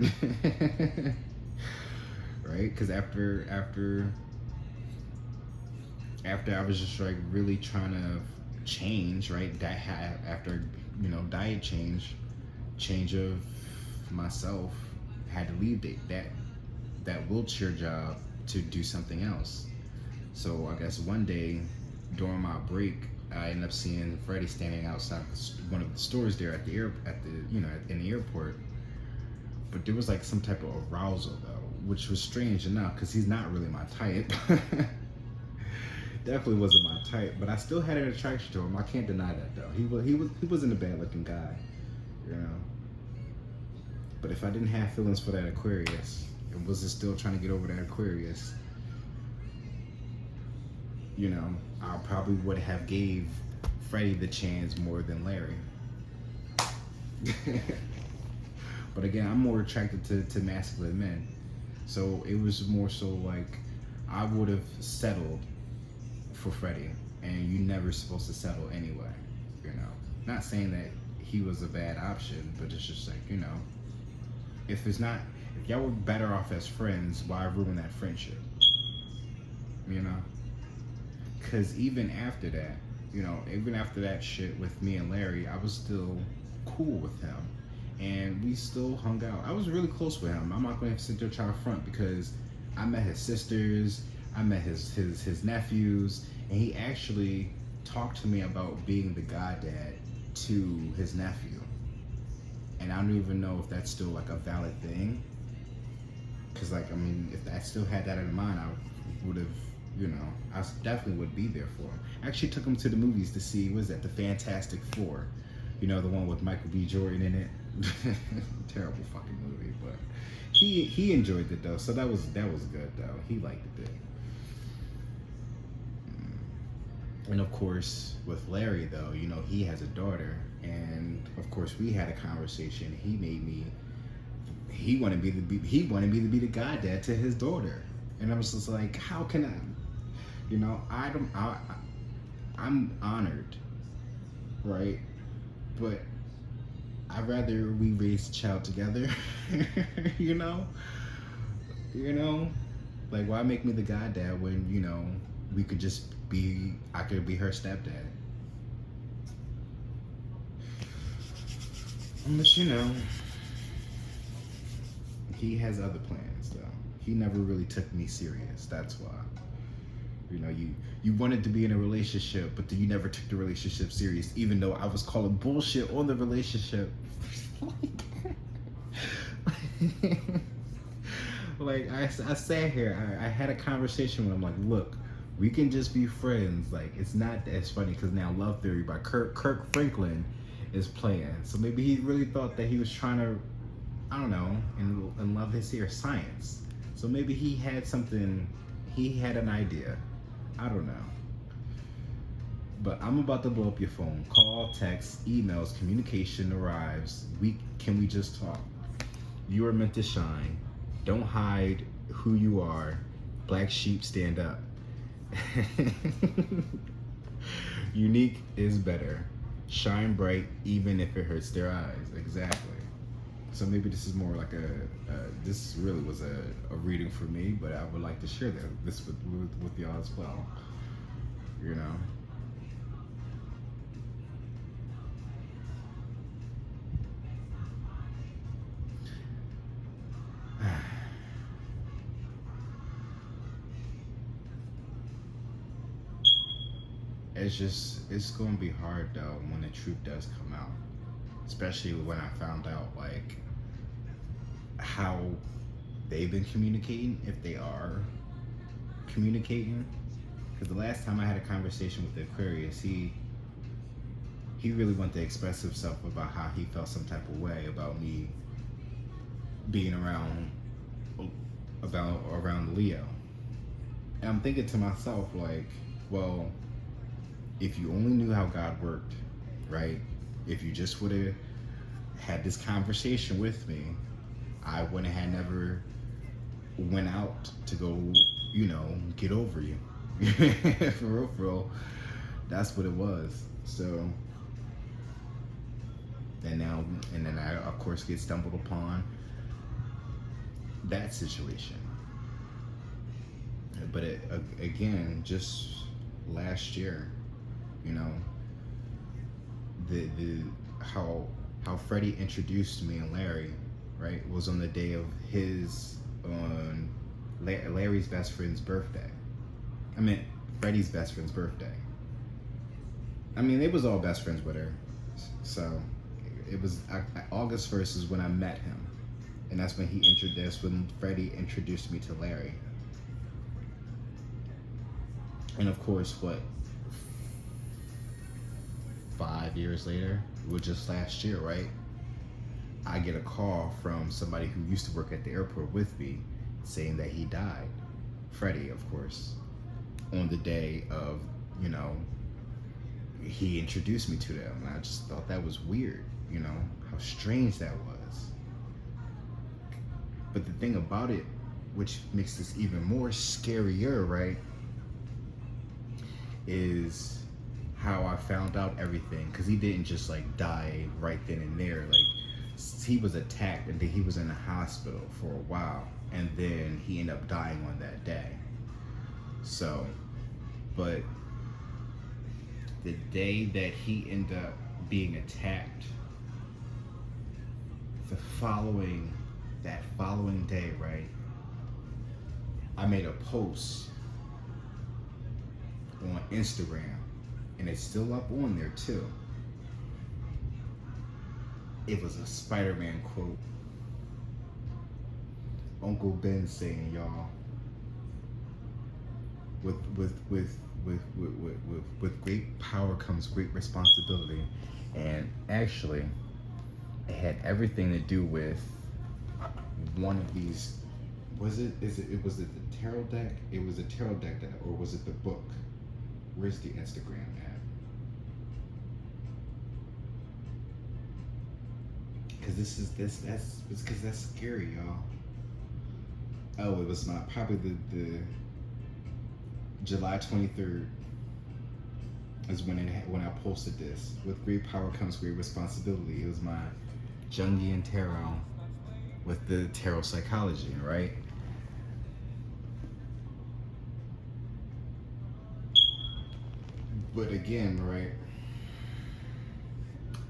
Right? Because after I was just like really trying to change, right? After diet change of myself, had to leave that wheelchair job to do something else. So I guess one day during my break, I ended up seeing Freddie standing outside one of the stores there in the airport. But there was like some type of arousal though, which was strange enough because he's not really my type. Definitely wasn't my type, but I still had an attraction to him. I can't deny that though. He wasn't a bad looking guy, But if I didn't have feelings for that Aquarius, and wasn't still trying to get over that Aquarius, I probably would have gave Freddie the chance more than Larry. But again, I'm more attracted to masculine men. So it was more so like I would have settled for Freddie, and you never supposed to settle anyway. Not saying that he was a bad option, but it's just like if y'all were better off as friends, why ruin that friendship? Because even after that shit with me and Larry, I was still cool with him, and we still hung out. I was really close with him. I'm not going to sit there trying to front, because I met his sisters, I met his nephews, and he actually talked to me about being the goddad to his nephew. And I don't even know if that's still like a valid thing. Because if I still had that in mind, I would have, I definitely would be there for him. I actually took him to the movies to see, what is that, the Fantastic Four. The one with Michael B. Jordan in it. Terrible fucking movie, but he enjoyed it though, so that was good though. He liked it. And of course, with Larry though, he has a daughter, and of course we had a conversation. He wanted me to be the goddad to his daughter, and I was just like, how can I? I'm honored, right? But I'd rather we raise a child together. Like, why make me the goddad when we could just I could be her stepdad. But he has other plans though. He never really took me serious. That's why. You wanted to be in a relationship, but then you never took the relationship serious, even though I was calling bullshit on the relationship. Like I sat here, I had a conversation with him, like, look, we can just be friends. Like, it's not as funny because now Love Theory by Kirk Franklin is playing. So maybe he really thought that he was trying to, I don't know, and love his ear science. So maybe he had an idea. I don't know. But I'm about to blow up your phone. Call, text, emails, communication arrives. Can we just talk? You are meant to shine. Don't hide who you are. Black sheep, stand up. Unique is better. Shine bright even if it hurts their eyes. Exactly. So maybe this is more like this really was a reading for me, but I would like to share this with y'all as well. You know. It's gonna be hard though when the truth does come out, especially when I found out like how they've been communicating, if they are communicating. Because the last time I had a conversation with the Aquarius, he really wanted to express himself about how he felt some type of way about me being around Leo. And I'm thinking to myself like, well, if you only knew how God worked, right? If you just would have had this conversation with me, I wouldn't have never went out to go, get over you. For real. That's what it was. So, and then I, of course, get stumbled upon that situation. But again, just last year, the how Freddie introduced me and Larry, right, was on the day of Larry's best friend's birthday. I meant Freddie's best friend's birthday. I mean, they was all best friends with her. So it was August 1st is when I met him. And that's when when Freddie introduced me to Larry. And of course, 5 years later, it was just last year, right? I get a call from somebody who used to work at the airport with me saying that he died. Freddie, of course, on the day of, he introduced me to them. And I just thought that was weird, how strange that was. But the thing about it, which makes this even more scarier, right, is how I found out everything. Because he didn't just like die right then and there. Like, he was attacked and then he was in the hospital for a while, and then he ended up dying on that day. So, but the day that he ended up being attacked, that following day, right, I made a post on Instagram, and it's still up on there too. It was a Spider-Man quote. Uncle Ben saying, y'all, with great power comes great responsibility. And actually, it had everything to do with one of these. Was it the tarot deck? It was a tarot deck, or was it the book? Where's the Instagram at? Because that's scary, y'all. Oh, it was probably the July 23rd is when I posted this. With great power comes great responsibility. It was my Jungian tarot with the tarot psychology, right? But again, right?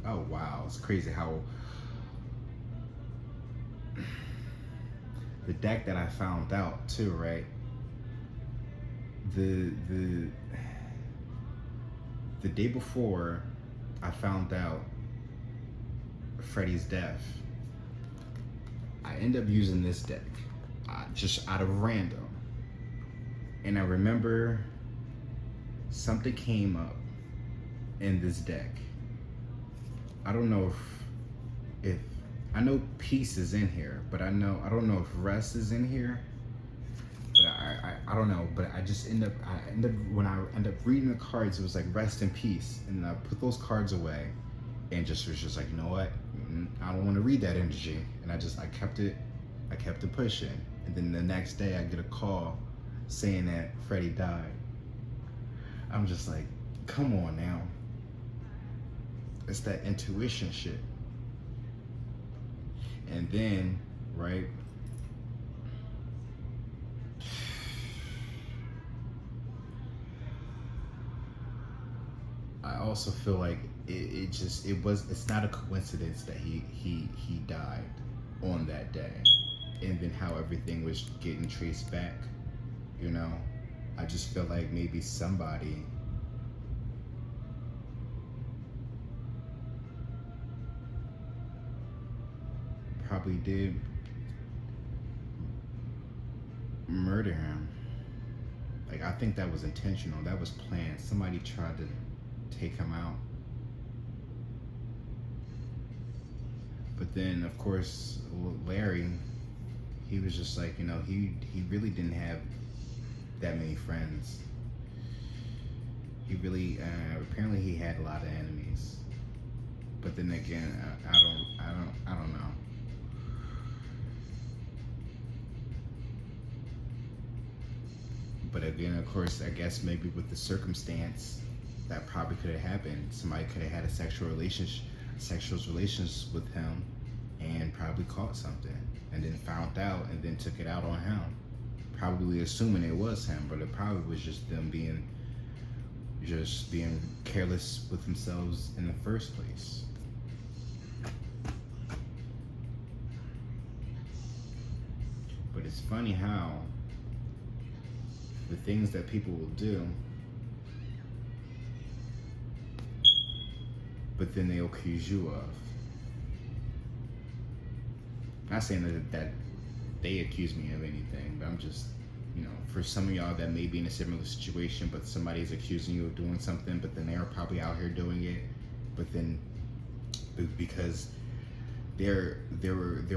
Oh wow, it's crazy how the deck that I found out too, right? The day before I found out Freddie's death, I end up using this deck just out of random, and I remember something came up in this deck. I don't know if I know peace is in here, but I don't know if rest is in here. But I don't know, but I end up when I end up reading the cards, it was like rest in peace, and I put those cards away, and just was just like, you know what, I don't want to read that energy, and I kept it pushing, and then the next day I get a call saying that Freddie died. I'm just like, come on now, it's that intuition shit. And then, right, I also feel like it's not a coincidence that he died on that day, and then how everything was getting traced back, you know. I just feel like maybe somebody probably did murder him. Like, I think that was intentional, that was planned. Somebody tried to take him out. But then, of course, Larry, he was just like, you know, he really didn't have that many friends. He really, apparently he had a lot of enemies. But then again, I don't know. But again, of course, I guess maybe with the circumstance, that probably could have happened. Somebody could have had a sexual relations with him, and probably caught something, and then found out, and then took it out on him. Probably assuming it was him, but it probably was just them being careless with themselves in the first place. But it's funny how the things that people will do, but then they'll accuse you of. Not saying that they accuse me of anything, but I'm just, you know, for some of y'all that may be in a similar situation, but somebody's accusing you of doing something, but then they're probably out here doing it, but then because they're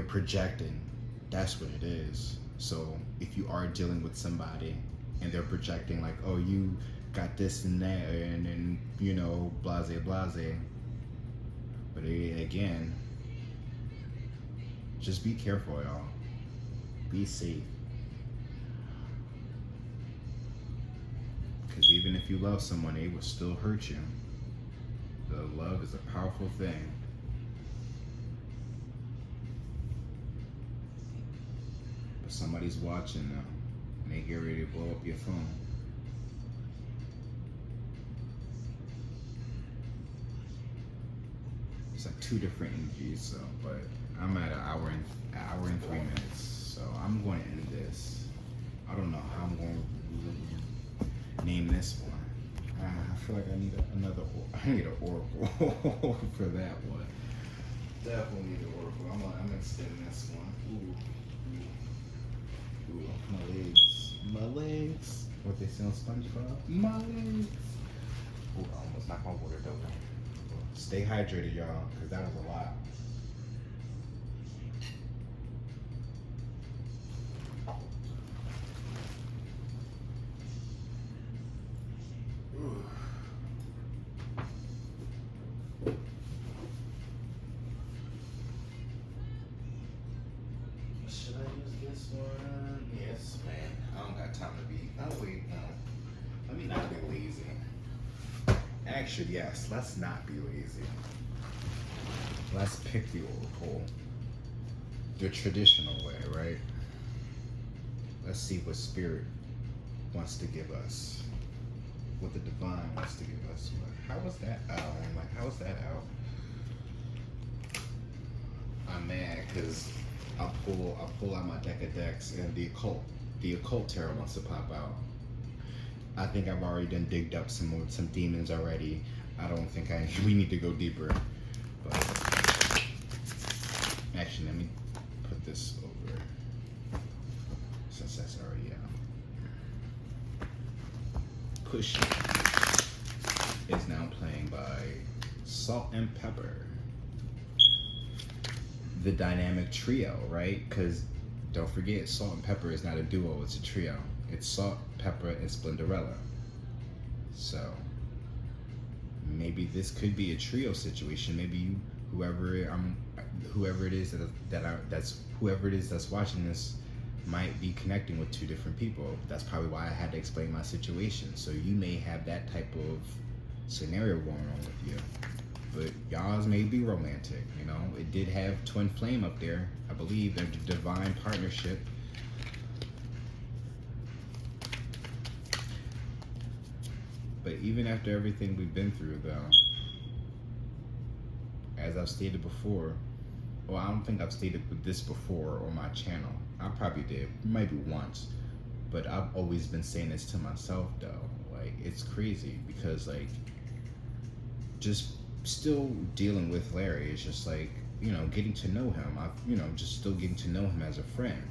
projecting, that's what it is. So if you are dealing with somebody and they're projecting like, oh, you got this and that, and you know, blase blase. But again, just be careful, y'all. Be safe. Because even if you love someone, they will still hurt you. The love is a powerful thing. But somebody's watching now, and they get ready to blow up your phone. It's like two different energies, so, but I'm at an hour and 3 minutes, so I'm going to end this. I don't know how I'm going to name this one. I feel like I need an oracle for that one. Definitely need an oracle. I'm extending this one. Ooh, my legs. What they say on SpongeBob? My legs. Ooh, I almost knocked my water down. Stay hydrated, y'all, because that was a lot. Should I use this one? Yes, man. I don't got time to be. Oh, wait, no. Let me not be lazy. Actually, yes, let's not be lazy. Let's pick the oracle the traditional way, right? Let's see what spirit wants to give us, what the divine wants to give us. How was that out? I'm like, how was that out? I'm mad because I pull out my deck of decks and the occult tarot wants to pop out. I think I've already done digged up some demons already. I don't think we need to go deeper. But actually, let me put this over since that's already out. Push is now playing by Salt and Pepper. The dynamic trio, right? Because don't forget, Salt and Pepper is not a duo, it's a trio. It's salt, pepper, and Splenderella. So maybe this could be a trio situation. Maybe you, whoever it is whoever it is that's watching this, might be connecting with two different people. That's probably why I had to explain my situation. So you may have that type of scenario going on with you, but y'all's may be romantic. You know, it did have twin flame up there. I believe they're the divine partnership. But even after everything we've been through, though, as I've stated before, well, I don't think I've stated this before on my channel. I probably did, maybe once, but I've always been saying this to myself, though. Like, it's crazy because, like, just still dealing with Larry is just like, you know, getting to know him. Just still getting to know him as a friend,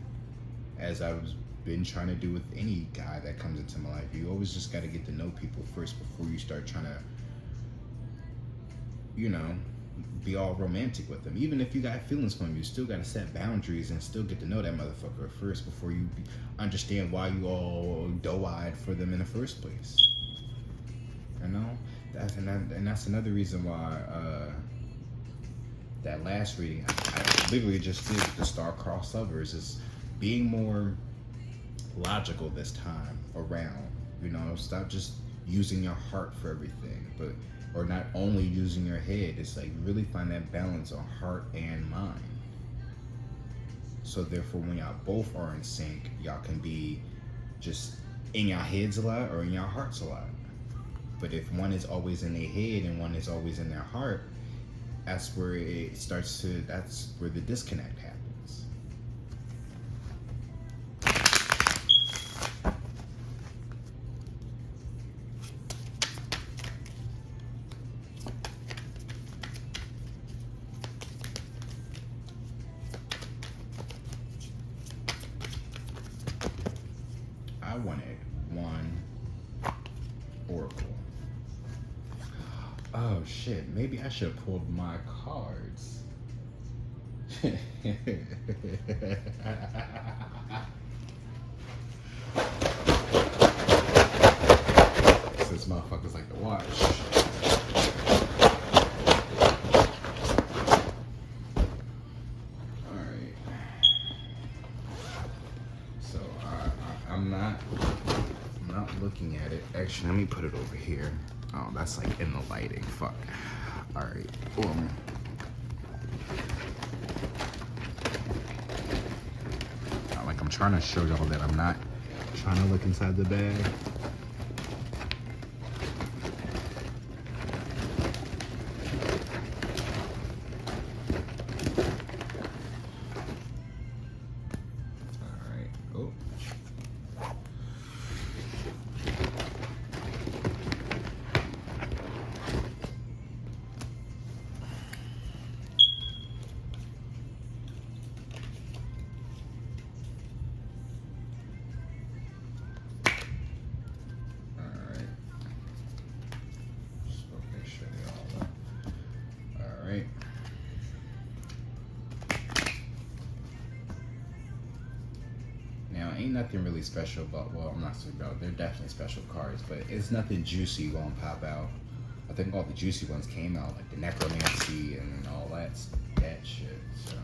as I've been trying to do with any guy that comes into my life. You always just got to get to know people first before you start trying to, you know, be all romantic with them. Even if you got feelings for him, you still got to set boundaries and still get to know that motherfucker first before you understand why you all doe-eyed for them in the first place. You know, that's another reason why that last reading I literally just did the star crossovers is being more logical this time around. You know, stop just using your heart for everything, but or not only using your head. It's like really find that balance on heart and mind. So therefore, when y'all both are in sync, y'all can be just in your heads a lot or in your hearts a lot. But if one is always in their head and one is always in their heart, that's where that's where the disconnect happens. I wanted one oracle. Oh shit, maybe I should have pulled my cards. Since motherfuckers like to watch. Alright. So I'm not looking at it. Actually, let me put it over here. Oh, that's like in the lighting. Fuck. Alright. Like I'm trying to show y'all that I'm not trying to look inside the bag. Alright. Oh. Now, ain't nothing really special about, well, I'm not saying about, they're definitely special cards, but it's nothing juicy gonna pop out. I think all the juicy ones came out, like the necromancy and all that shit, so.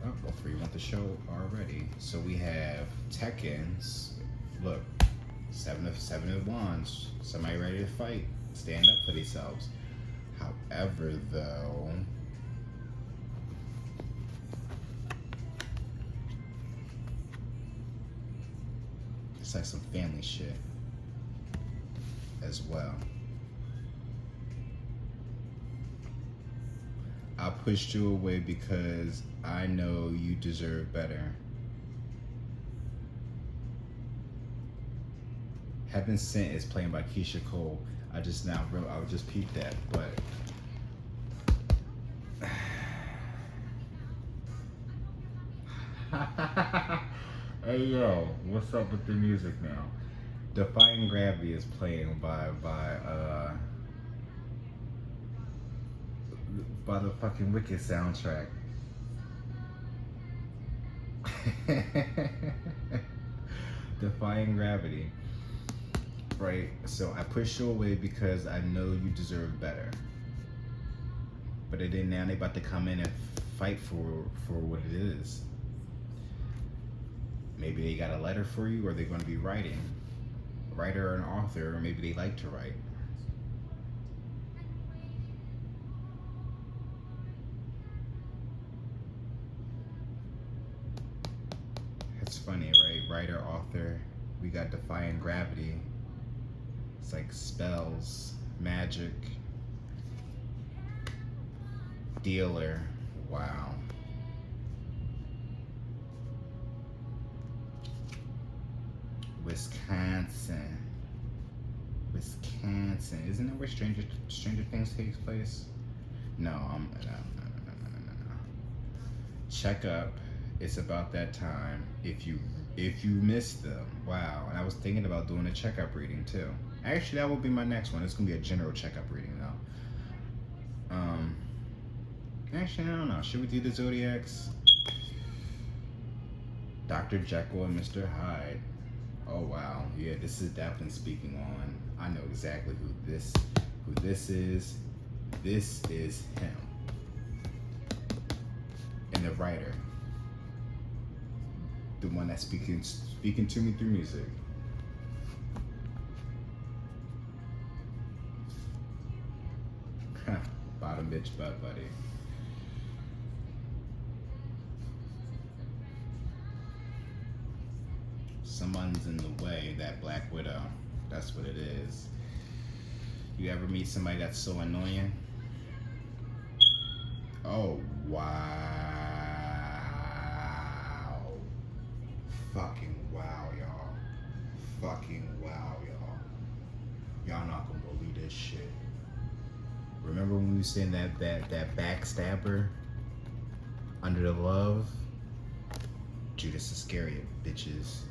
Oh, hopefully you want the show already. So we have Tekken's, look, seven of wands, somebody ready to fight, stand up for themselves. However, though, it's like some family shit as well. I pushed you away because I know you deserve better. Heaven Sent is playing by Keisha Cole. I just peeped that, but hey yo, what's up with the music now? Defying Gravity is playing by the fucking Wicked soundtrack. Defying gravity. Right? So I push you away because I know you deserve better. But then now they about to come in and fight for what it is. Maybe they got a letter for you, or they're going to be writing. A writer or an author, or maybe they like to write. It's funny, right? Writer, author. We got defying gravity. It's like spells, magic, dealer. Wow. Wisconsin. Isn't that where Stranger Things takes place? No. Check up. It's about that time. If you missed them, wow. And I was thinking about doing a checkup reading too. Actually, that will be my next one. It's gonna be a general checkup reading though. Actually, I don't know. Should we do the Zodiacs? Dr. Jekyll and Mr. Hyde. Oh wow, yeah, this is definitely speaking on. I know exactly who this is. This is him. And the writer. The one that's speaking to me through music. Bottom bitch butt buddy. Someone's in the way, that Black Widow. That's what it is. You ever meet somebody that's so annoying? Oh, wow. Fucking wow, y'all. Fucking wow, y'all. Y'all not gonna believe this shit. Remember when we were saying that backstabber under the love? Judas Iscariot, bitches.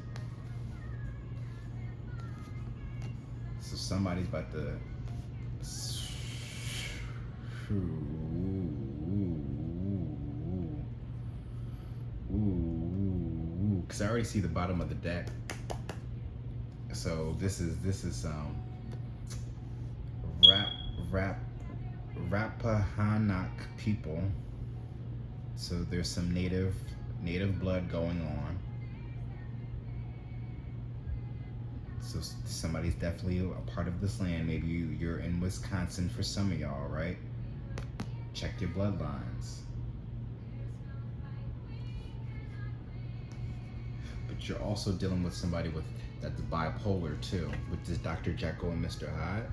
So somebody's about to. Because I already see the bottom of the deck. So this is Rappahannock people. So there's some native blood going on. So somebody's definitely a part of this land. Maybe you're in Wisconsin for some of y'all, right? Check your bloodlines. But you're also dealing with somebody that's bipolar too, with this Dr. Jekyll and Mr. Hyde.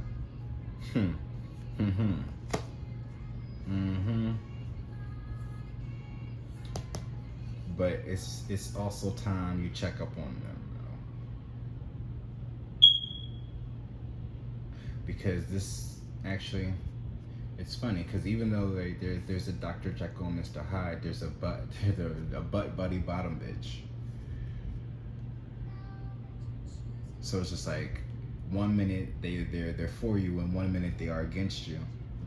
But it's also time you check up on them. Because this actually, it's funny because even though there's a Dr. Jekyll and Mr. Hyde, there's a butt buddy bottom bitch. So it's just like 1 minute they're for you and 1 minute they are against you.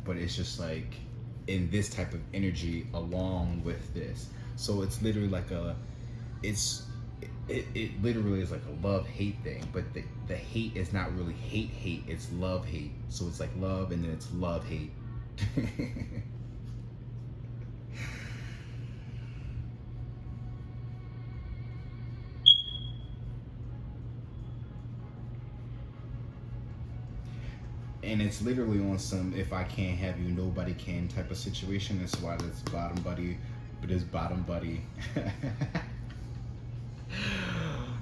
But it's just like in this type of energy along with this. So it's literally like it literally is like a love-hate thing, but the hate is not really hate, it's love-hate. So it's like love and then it's love-hate. And it's literally on some if I can't have you, nobody can type of situation. That's why it's bottom buddy, but it's bottom buddy.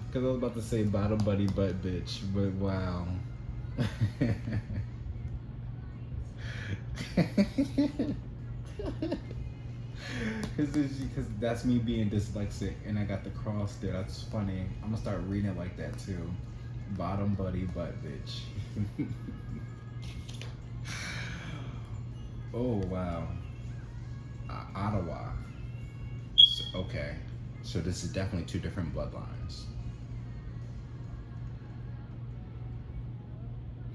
Because I was about to say bottom buddy butt bitch, but wow. Because that's me being dyslexic and I got the cross there. That's funny. I'm going to start reading it like that too. Bottom buddy butt bitch. Oh, wow. Ottawa. So, okay. So this is definitely two different bloodlines.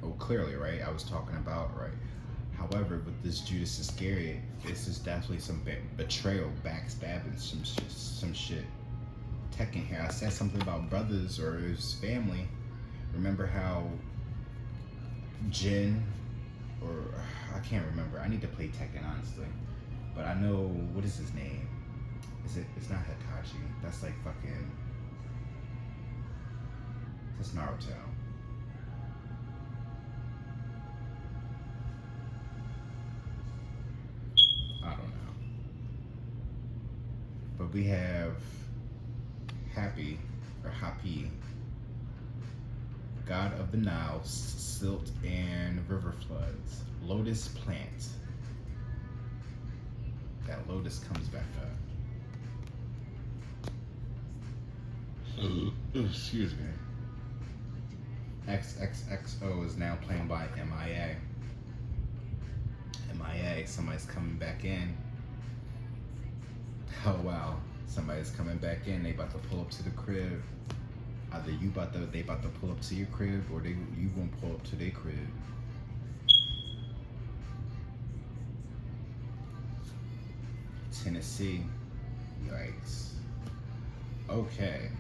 Oh, clearly, right? I was talking about, right? However, with this Judas Iscariot, this is definitely some betrayal, backstabbing, some shit Tekken here. I said something about brothers or his family. Remember how Jin, or I can't remember. I need to play Tekken honestly, but I know what is his name. It's not Hitachi. That's like fucking. That's Naruto. I don't know. But we have Happy or Happy, god of the Nile, silt and river floods. Lotus plant. That lotus comes back up. Excuse me. XXXO is now playing by MIA. MIA, somebody's coming back in. Oh wow, somebody's coming back in. They about to pull up to the crib. Either they about to pull up to your crib, or you gonna pull up to their crib. Tennessee, yikes. Okay,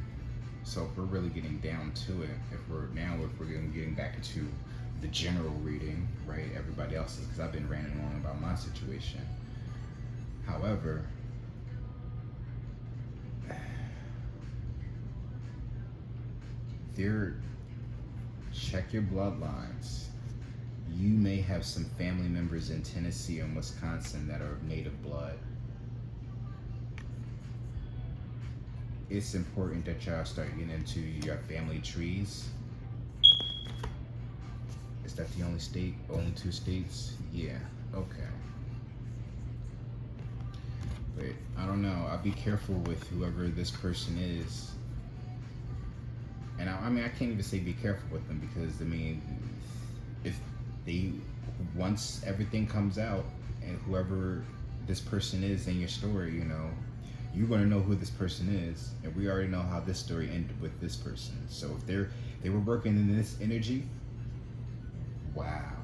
so if we're really getting down to it, if we're getting back into the general reading, right? Everybody else's, because I've been ranting on about my situation. However, check your bloodlines. You may have some family members in Tennessee and Wisconsin that are of native blood. It's important that y'all start getting into your family trees. Is that the only state? Only 2 states? Yeah, okay. But I don't know. I'll be careful with whoever this person is. And I mean, I can't even say be careful with them, because I mean, if they, once everything comes out and whoever this person is in your story, you know, you're gonna know who this person is, and we already know how this story ended with this person. So if they were working in this energy, wow.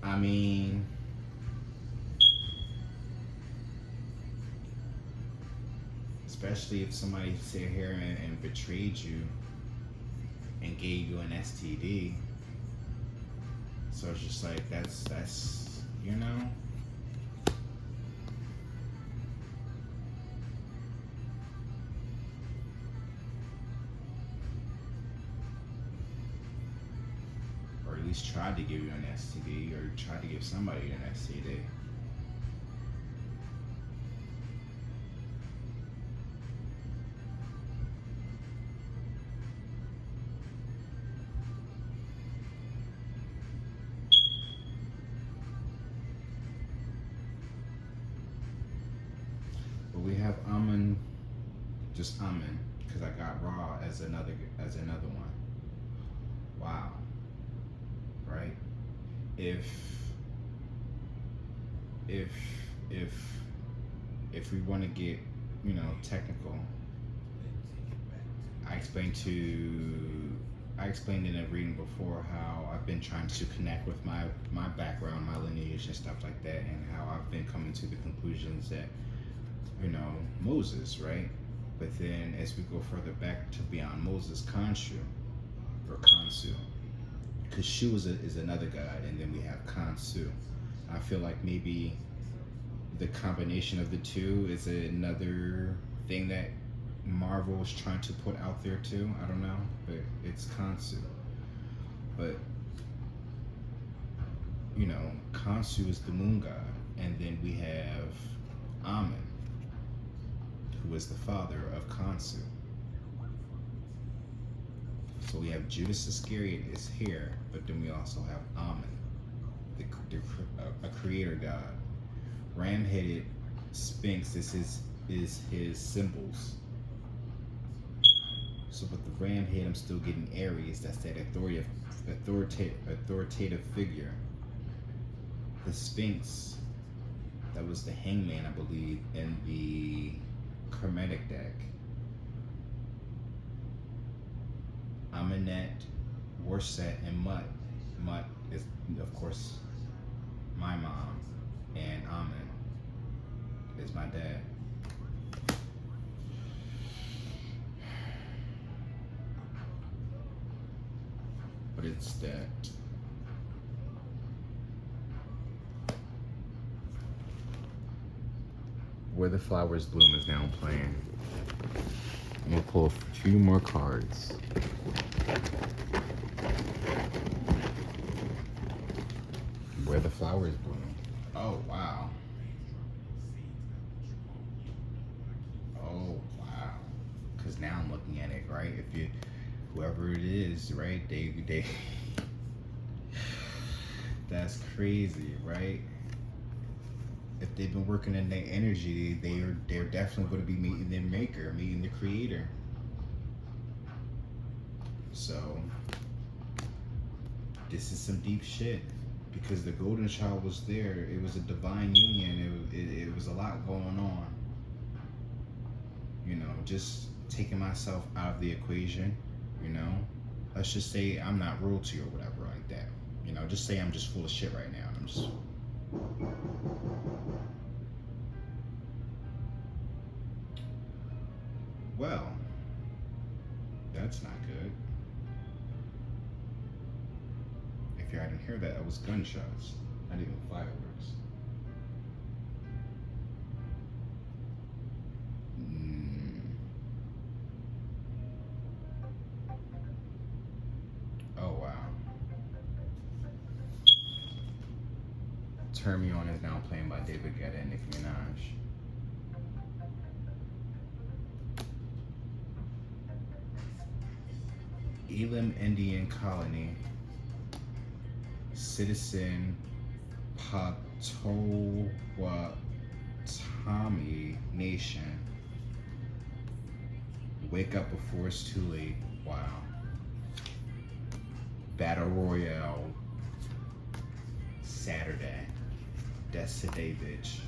I mean, especially if somebody sit here and betrayed you and gave you an STD. So it's just like, that's you know. Or at least tried to give you an STD, or tried to give somebody an STD. We have Amun, just Amun, because I got Raw as another one. Wow. Right? If we want to get, you know, technical, I explained in a reading before how I've been trying to connect with my background, my lineage and stuff like that, and how I've been coming to the conclusions that, you know, Moses, right? But then as we go further back to beyond Moses, Khonshu, or Khonsu, because Shu is another god, and then we have Khonsu. I feel like maybe the combination of the two is another thing that Marvel is trying to put out there too. I don't know, but it's Khonsu. But you know, Khonsu is the moon god, and then we have Amun, who is the father of Khonsu. So we have Judas Iscariot is here, but then we also have Amun, a creator god. Ram-headed Sphinx is his symbols. So with the ram head, I'm still getting Aries. That's that authoritative figure. The Sphinx, that was the Hangman, I believe, in the Chromatic deck. Aminet, Worset, and Mutt. Mutt is, of course, my mom. and Amun is my dad. But it's that Where the Flowers Bloom is now playing. I'm gonna pull a few more cards. Where the Flowers Bloom. Oh, wow. Oh, wow. Because now I'm looking at it, right? If you, whoever it is, right? They that's crazy, right? If they've been working in their energy, they're definitely going to be meeting their maker, meeting the creator. So this is some deep shit, because the golden child was there. It was a divine union. It was a lot going on. You know, just taking myself out of the equation. You know, let's just say I'm not royalty or whatever like that. You know, just say I'm just full of shit right now. I'm just. Well, that's not good. If y'all didn't hear that, it was gunshots, not even fireworks. Oh, wow. Turn Me On is now playing by David Guetta and Nicki Minaj. Elam Indian Colony, Citizen Potawatomi Nation. Wake Up Before It's Too Late. Wow. Battle Royale. Saturday. That's today, bitch.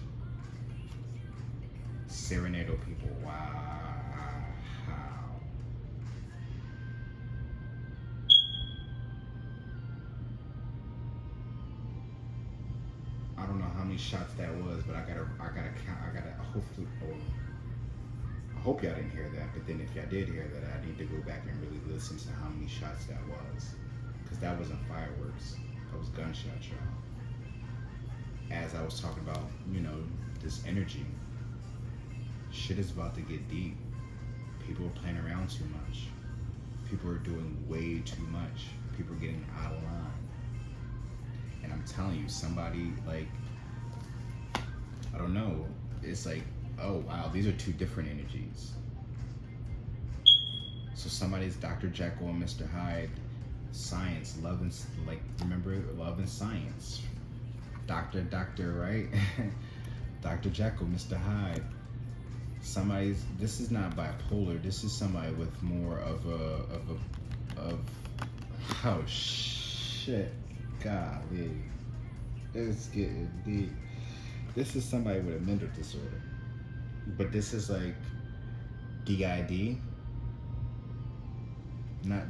Serenado People. Wow. I don't know how many shots that was, but I gotta count. I gotta hopefully. Oh, I hope y'all didn't hear that. But then if y'all did hear that, I need to go back and really listen to how many shots that was, because that wasn't fireworks. That was gunshots, y'all. As I was talking about, you know, this energy. Shit is about to get deep. People are playing around too much. People are doing way too much. People are getting out of line. And I'm telling you, somebody, like, I don't know, it's like, oh wow, these are two different energies. So somebody's Dr. Jekyll and Mr. Hyde, science, love and, like, remember Love and Science. Doctor, right? Dr. Jekyll, Mr. Hyde. This is not bipolar, this is somebody with more of oh shit. Golly, it's getting deep. This is somebody with a mental disorder, but this is like DID.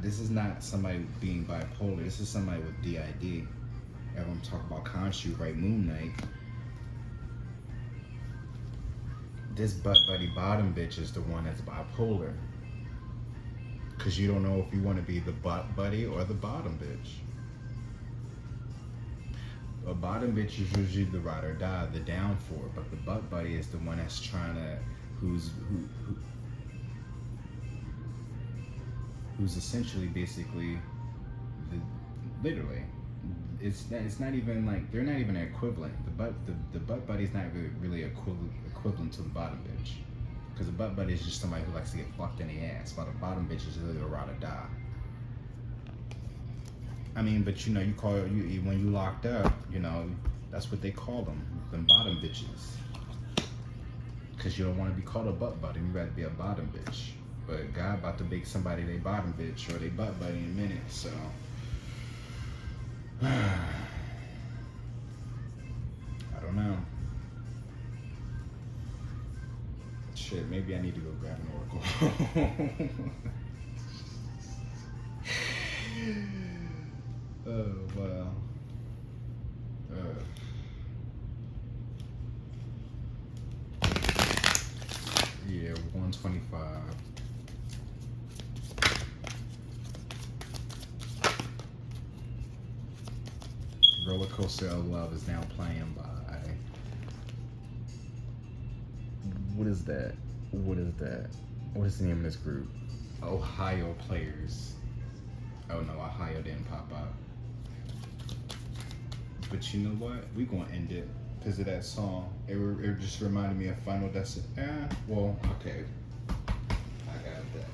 This is not somebody being bipolar. This is somebody with DID. Everyone talk about Khonshu, right? Moon Knight. This butt buddy bottom bitch is the one that's bipolar, because you don't know if you want to be the butt buddy or the bottom bitch. A bottom bitch is usually the ride or die, the down for, but the butt buddy is the one that's trying to, who's essentially basically, literally, it's not even like, they're not even equivalent. The butt buddy is not really equivalent to the bottom bitch, because the butt buddy is just somebody who likes to get fucked in the ass, while the bottom bitch is really a ride or die. I mean, but you know, when you locked up, you know, that's what they call them bottom bitches. Because you don't want to be called a butt buddy, you rather be a bottom bitch. But God about to make somebody they bottom bitch or they butt buddy in a minute, so. I don't know. Shit, maybe I need to go grab an oracle. Oh, wow. 125. Roller Coaster of Love is now playing by. What is that? What is that? What is the name of this group? Ohio Players. Oh no, Ohio didn't pop up. But you know what? We gonna end it because of that song. It just reminded me of Final Destination. Well, okay. I got that.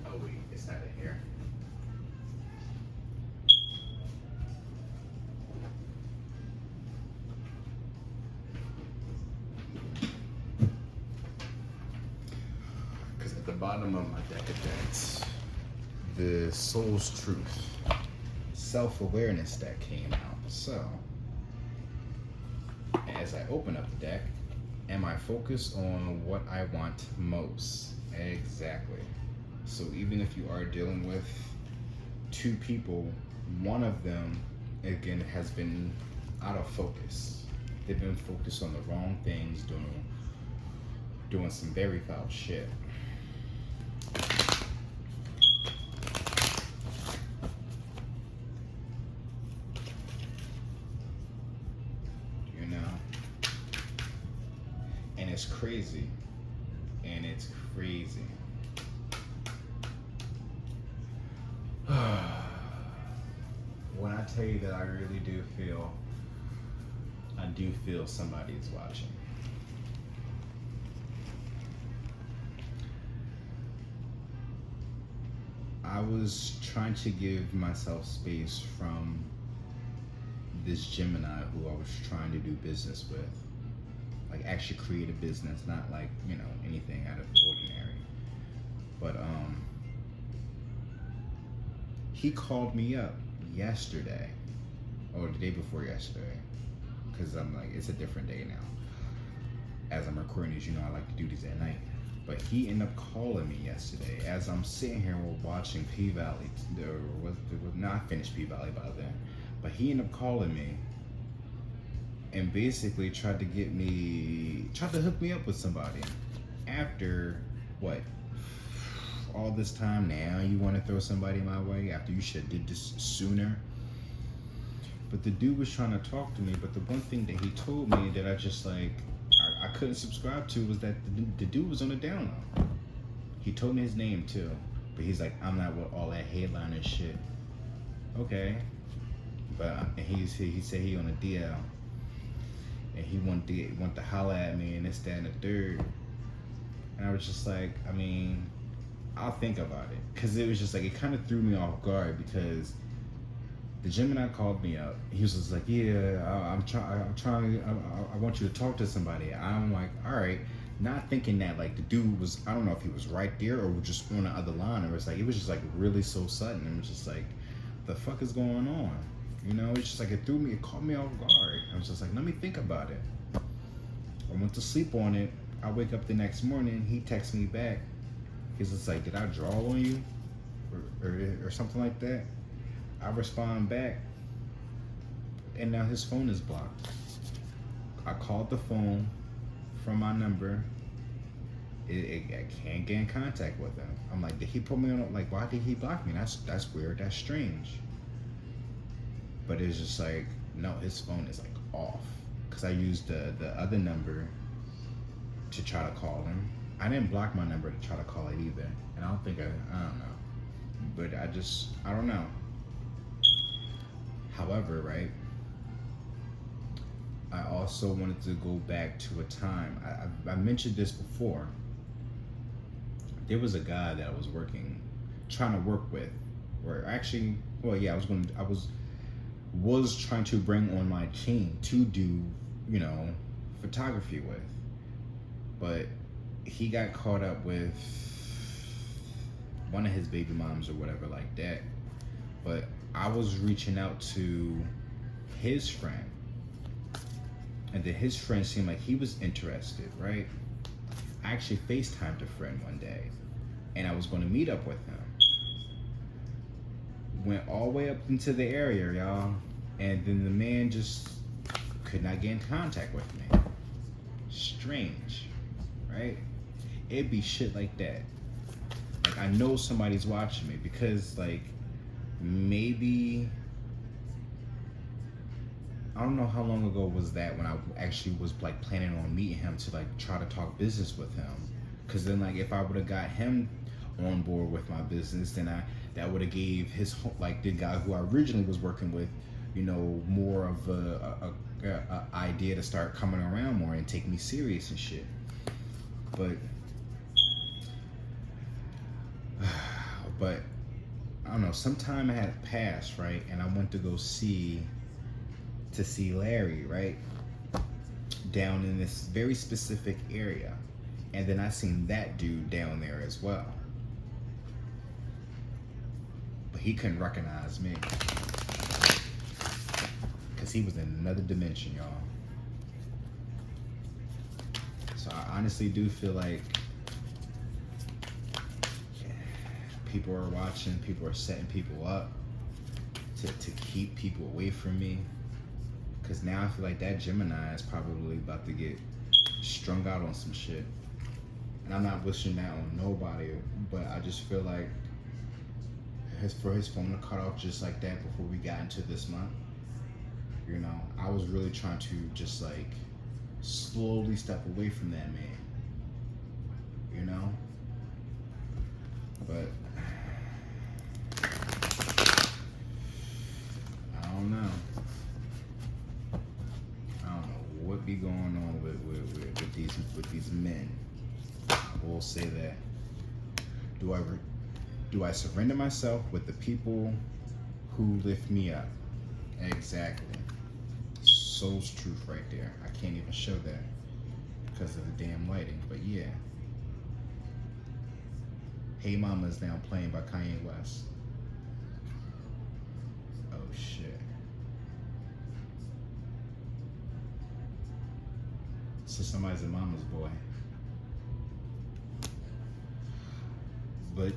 Oh wait, it's not in here. Because at the bottom of my deck of decks, the Soul's Truth self-awareness deck came out. So, as I open up the deck, am I focused on what I want most? Exactly. So even if you are dealing with two people, one of them, again, has been out of focus. They've been focused on the wrong things, doing some very foul shit. You know? And it's crazy. And it's crazy. When I tell you that I really do feel somebody is watching. I was trying to give myself space from this Gemini who I was trying to do business with. Like actually create a business, not like, you know, anything out of the ordinary. But he called me up yesterday, or the day before yesterday, because I'm like, it's a different day now. As I'm recording these, you know I like to do these at night. But he ended up calling me yesterday as I'm sitting here watching P-Valley. I finished P-Valley by then. But he ended up calling me and basically tried to hook me up with somebody. After, what, all this time now you want to throw somebody my way after you should have did this sooner? But the dude was trying to talk to me, but the one thing that he told me that I just like, I couldn't subscribe to was that the dude was on the down low. He told me his name too, but he's like, I'm not with all that headliner shit. Okay, but he said he on a DL, and he want to holler at me and this, that, and the third. And I was just like, I mean, I'll think about it, because it was just like, it kind of threw me off guard, because the Gemini called me up. He was just like, yeah, I want you to talk to somebody. I'm like, all right. Not thinking that like the dude was, I don't know if he was right there or just on the other line. It was just like really so sudden. It was just like, the fuck is going on? You know, it's just like it caught me off guard. I was just like, let me think about it. I went to sleep on it. I wake up the next morning, he texts me back. He's just like, did I draw on you? Or something like that. I respond back, and now his phone is blocked. I called the phone from my number. I can't get in contact with him. I'm like, did he put me on? Like, why did he block me? That's weird. That's strange. But it's just like, no, his phone is like off. Cause I used the other number to try to call him. I didn't block my number to try to call it either. And I don't know. But I don't know. However, right, I also wanted to go back to a time. I mentioned this before. There was a guy that I was trying to work with, or actually, well, yeah, I was trying to bring on my team to do, you know, photography with. But he got caught up with one of his baby moms or whatever like that. But I was reaching out to his friend, and then his friend seemed like he was interested, right? I actually FaceTimed a friend one day, and I was going to meet up with him. Went all the way up into the area, y'all, and then the man just could not get in contact with me. Strange, right? It'd be shit like that. Like, I know somebody's watching me because, like, maybe, I don't know how long ago was that when I actually was like planning on meeting him to like try to talk business with him. Cause then like if I would have got him on board with my business, then that would have gave his like the guy who I originally was working with, you know, more of a idea to start coming around more and take me serious and shit. But I don't know. Sometime had passed, right, and I went to go see Larry, right, down in this very specific area, and then I seen that dude down there as well, but he couldn't recognize me because he was in another dimension, y'all. So I honestly do feel like people are watching, people are setting people up to keep people away from me. Because now I feel like that Gemini is probably about to get strung out on some shit. And I'm not wishing that on nobody, but I just feel like for his phone to cut off just like that before we got into this month, you know, I was really trying to just like slowly step away from that man, you know? But I don't know. What be going on with these men? I will say that. Do I surrender myself with the people who lift me up? Exactly. Soul's truth right there. I can't even show that because of the damn lighting. But yeah. Hey Mama is now playing by Kanye West. Oh shit. So somebody's a mama's boy. But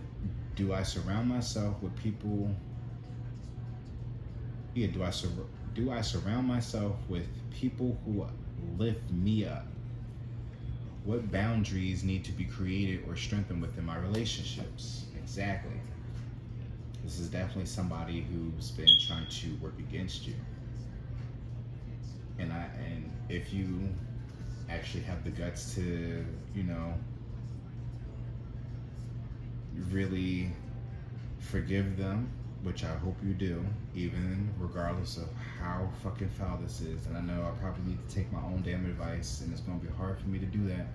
do I surround myself with people? Yeah, do I surround myself with people who lift me up? What boundaries need to be created or strengthened within my relationships? Exactly. This is definitely somebody who's been trying to work against you. And if you actually have the guts to, you know, really forgive them, which I hope you do, even regardless of how fucking foul this is. And I know I probably need to take my own damn advice, and it's going to be hard for me to do that.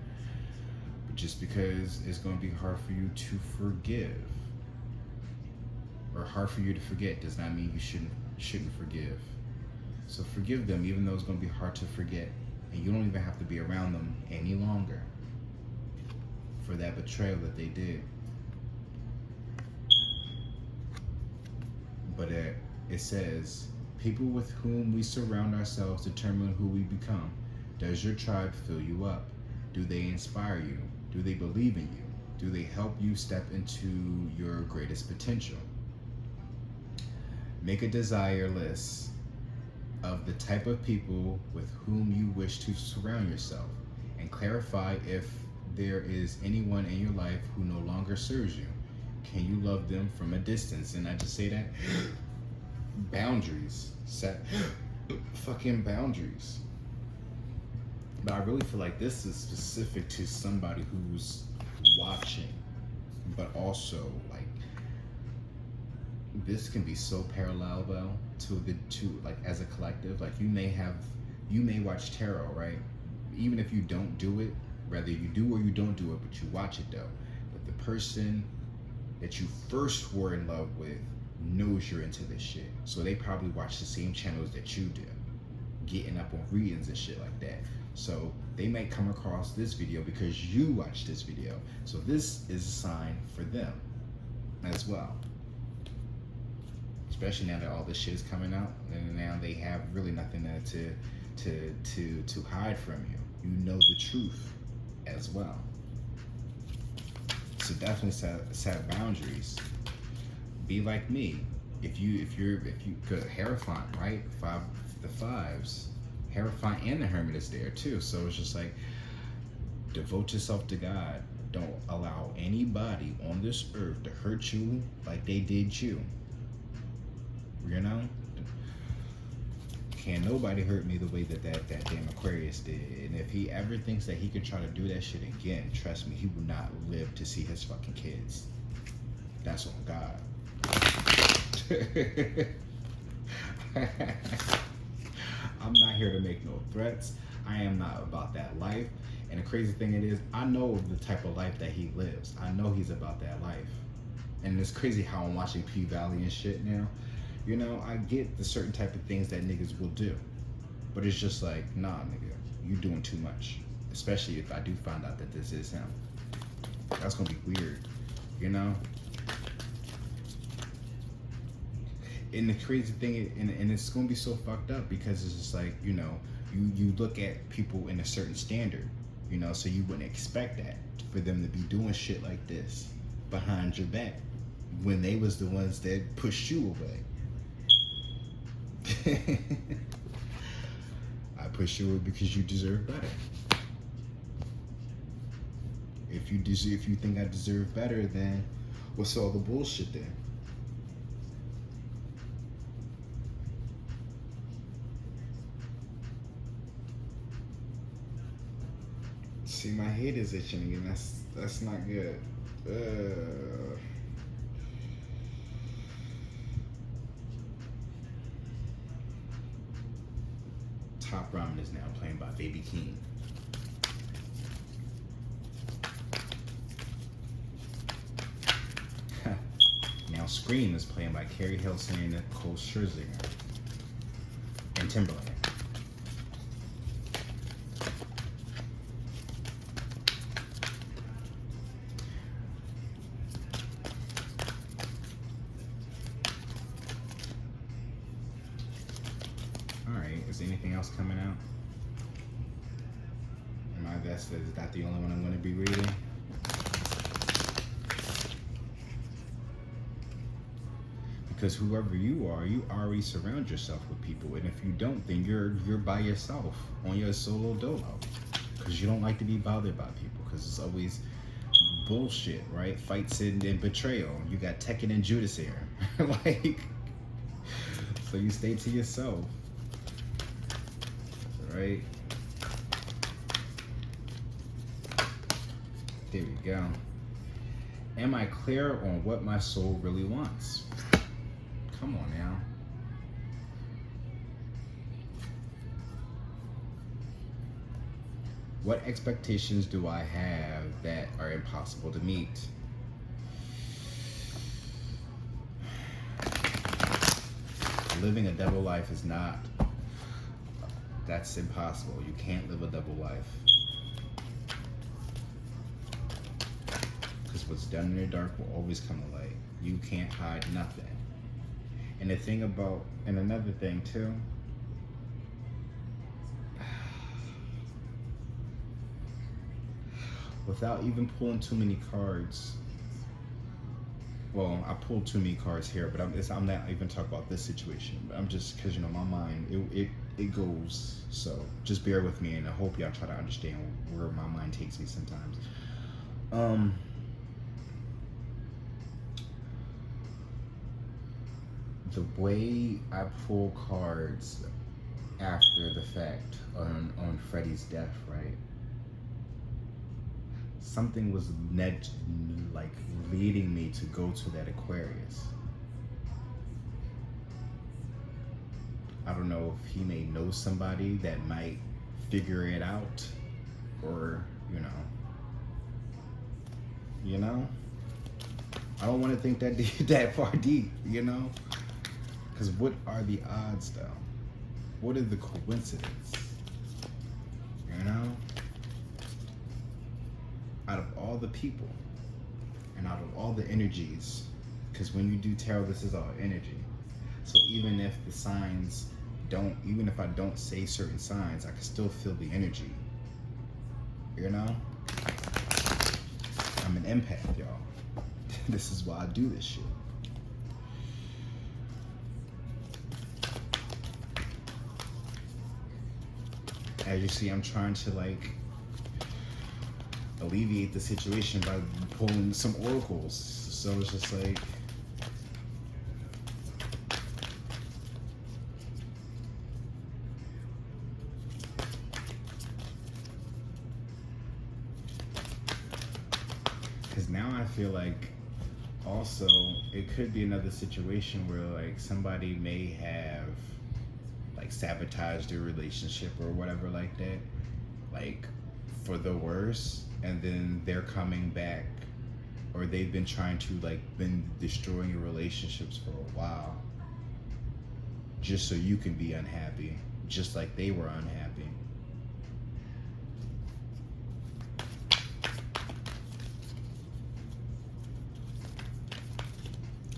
But just because it's going to be hard for you to forgive, or hard for you to forget, does not mean you shouldn't forgive. So forgive them, even though it's going to be hard to forget. And you don't even have to be around them any longer for that betrayal that they did. But it says, people with whom we surround ourselves determine who we become. Does your tribe fill you up? Do they inspire you? Do they believe in you? Do they help you step into your greatest potential? Make a desire list of the type of people with whom you wish to surround yourself, and clarify if there is anyone in your life who no longer serves you. Can you love them from a distance? And I just say that boundaries. Set fucking boundaries. But I really feel like this is specific to somebody who's watching, but also like this can be so parallel though to like as a collective. Like you may watch tarot, right? Even if you don't do it, whether you do or you don't do it, but you watch it though. But the person that you first were in love with knows you're into this shit. So they probably watch the same channels that you do, getting up on readings and shit like that. So they might come across this video because you watched this video. So this is a sign for them as well. Especially now that all this shit is coming out, and now they have really nothing to hide from you. You know the truth as well. So definitely set boundaries. Be like me. If you could Hierophant, right? The fives. Hierophant and the Hermit is there too. So it's just like devote yourself to God. Don't allow anybody on this earth to hurt you like they did you. You know? Can't nobody hurt me the way that damn Aquarius did. And if he ever thinks that he can try to do that shit again, trust me, he will not live to see his fucking kids. That's on God. I'm not here to make no threats. I am not about that life. And the crazy thing it is, I know the type of life that he lives. I know he's about that life. And it's crazy how I'm watching P-Valley and shit now. You know, I get the certain type of things that niggas will do. But it's just like, nah, nigga, you doing too much. Especially if I do find out that this is him. That's gonna be weird, you know? And the crazy thing, and it's gonna be so fucked up because it's just like, you know, you look at people in a certain standard, you know, so you wouldn't expect that for them to be doing shit like this behind your back when they was the ones that pushed you away. I push you because you deserve better. If you think I deserve better, then what's all the bullshit then? See, my head is itching again. That's not good. Top Ramen is now playing by Baby King. Now Scream is playing by Carrie Hilson and Cole Scherzinger and Timberland. Is anything else coming out? Is that the only one I'm going to be reading? Because whoever you already surround yourself with people, and if you don't, then you're by yourself on your solo dolo. Because you don't like to be bothered by people, because it's always bullshit, right? Fights and betrayal. You got Tekken and Judas here, like. So you stay to yourself. Right? There we go. Am I clear on what my soul really wants? Come on now. What expectations do I have that are impossible to meet? Living a double life is not. That's impossible. You can't live a double life. Because what's done in the dark will always come to light. You can't hide nothing. And the thing about, and another thing too, without even pulling too many cards, well, I pulled too many cards here, but I'm not even talking about this situation. But I'm just, because, you know, my mind, it goes. So just bear with me, and I hope y'all try to understand where my mind takes me sometimes. The way I pull cards after the fact on Freddie's death, right? Something was leading me to go to that Aquarius. I don't know if he may know somebody that might figure it out, or you know. I don't want to think that far deep, you know. Because what are the odds, though? What are the coincidences? You know? Out of all the people and out of all the energies, because when you do tarot, this is all energy. So even if the signs even if I don't say certain signs, I can still feel the energy. You know? I'm an empath, y'all. This is why I do this shit. As you see, I'm trying to like alleviate the situation by pulling some oracles. So it's just like, because now I feel like also it could be another situation where like somebody may have like sabotaged their relationship or whatever like that, like for the worse, and then they're coming back, or they've been trying to like been destroying your relationships for a while just so you can be unhappy, just like they were unhappy.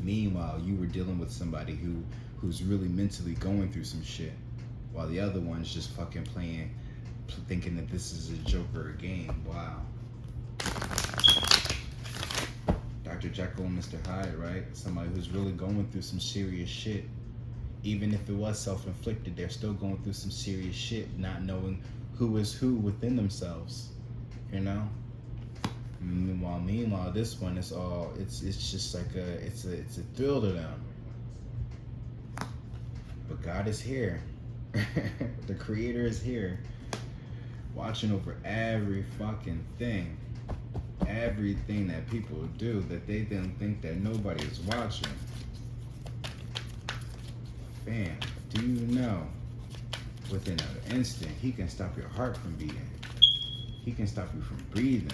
Meanwhile, you were dealing with somebody who's really mentally going through some shit, while the other one's just fucking playing, thinking that this is a joke or a game. Wow. Dr. Jekyll and Mr. Hyde, right? Somebody who's really going through some serious shit. Even if it was self-inflicted, they're still going through some serious shit, not knowing who is who within themselves, you know? Meanwhile, this one is all, it's just like it's a thrill to them. But God is here. The Creator is here, watching over every fucking thing. Everything that people do that they then think that nobody is watching. Fam, do you know within an instant He can stop your heart from beating? He can stop you from breathing,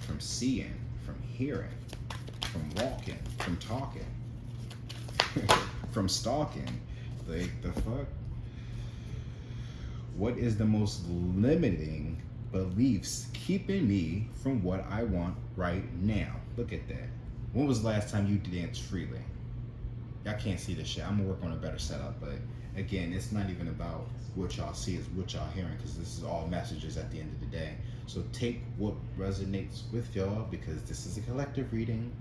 from seeing, from hearing, from walking, from talking, from stalking. Like, the fuck? What is the most limiting beliefs keeping me from what I want right now? Look at that. When was the last time you danced freely? Y'all can't see this shit. I'm gonna work on a better setup, but again, it's not even about what y'all see, it's what y'all hearing, because this is all messages at the end of the day. So take what resonates with y'all, because this is a collective reading.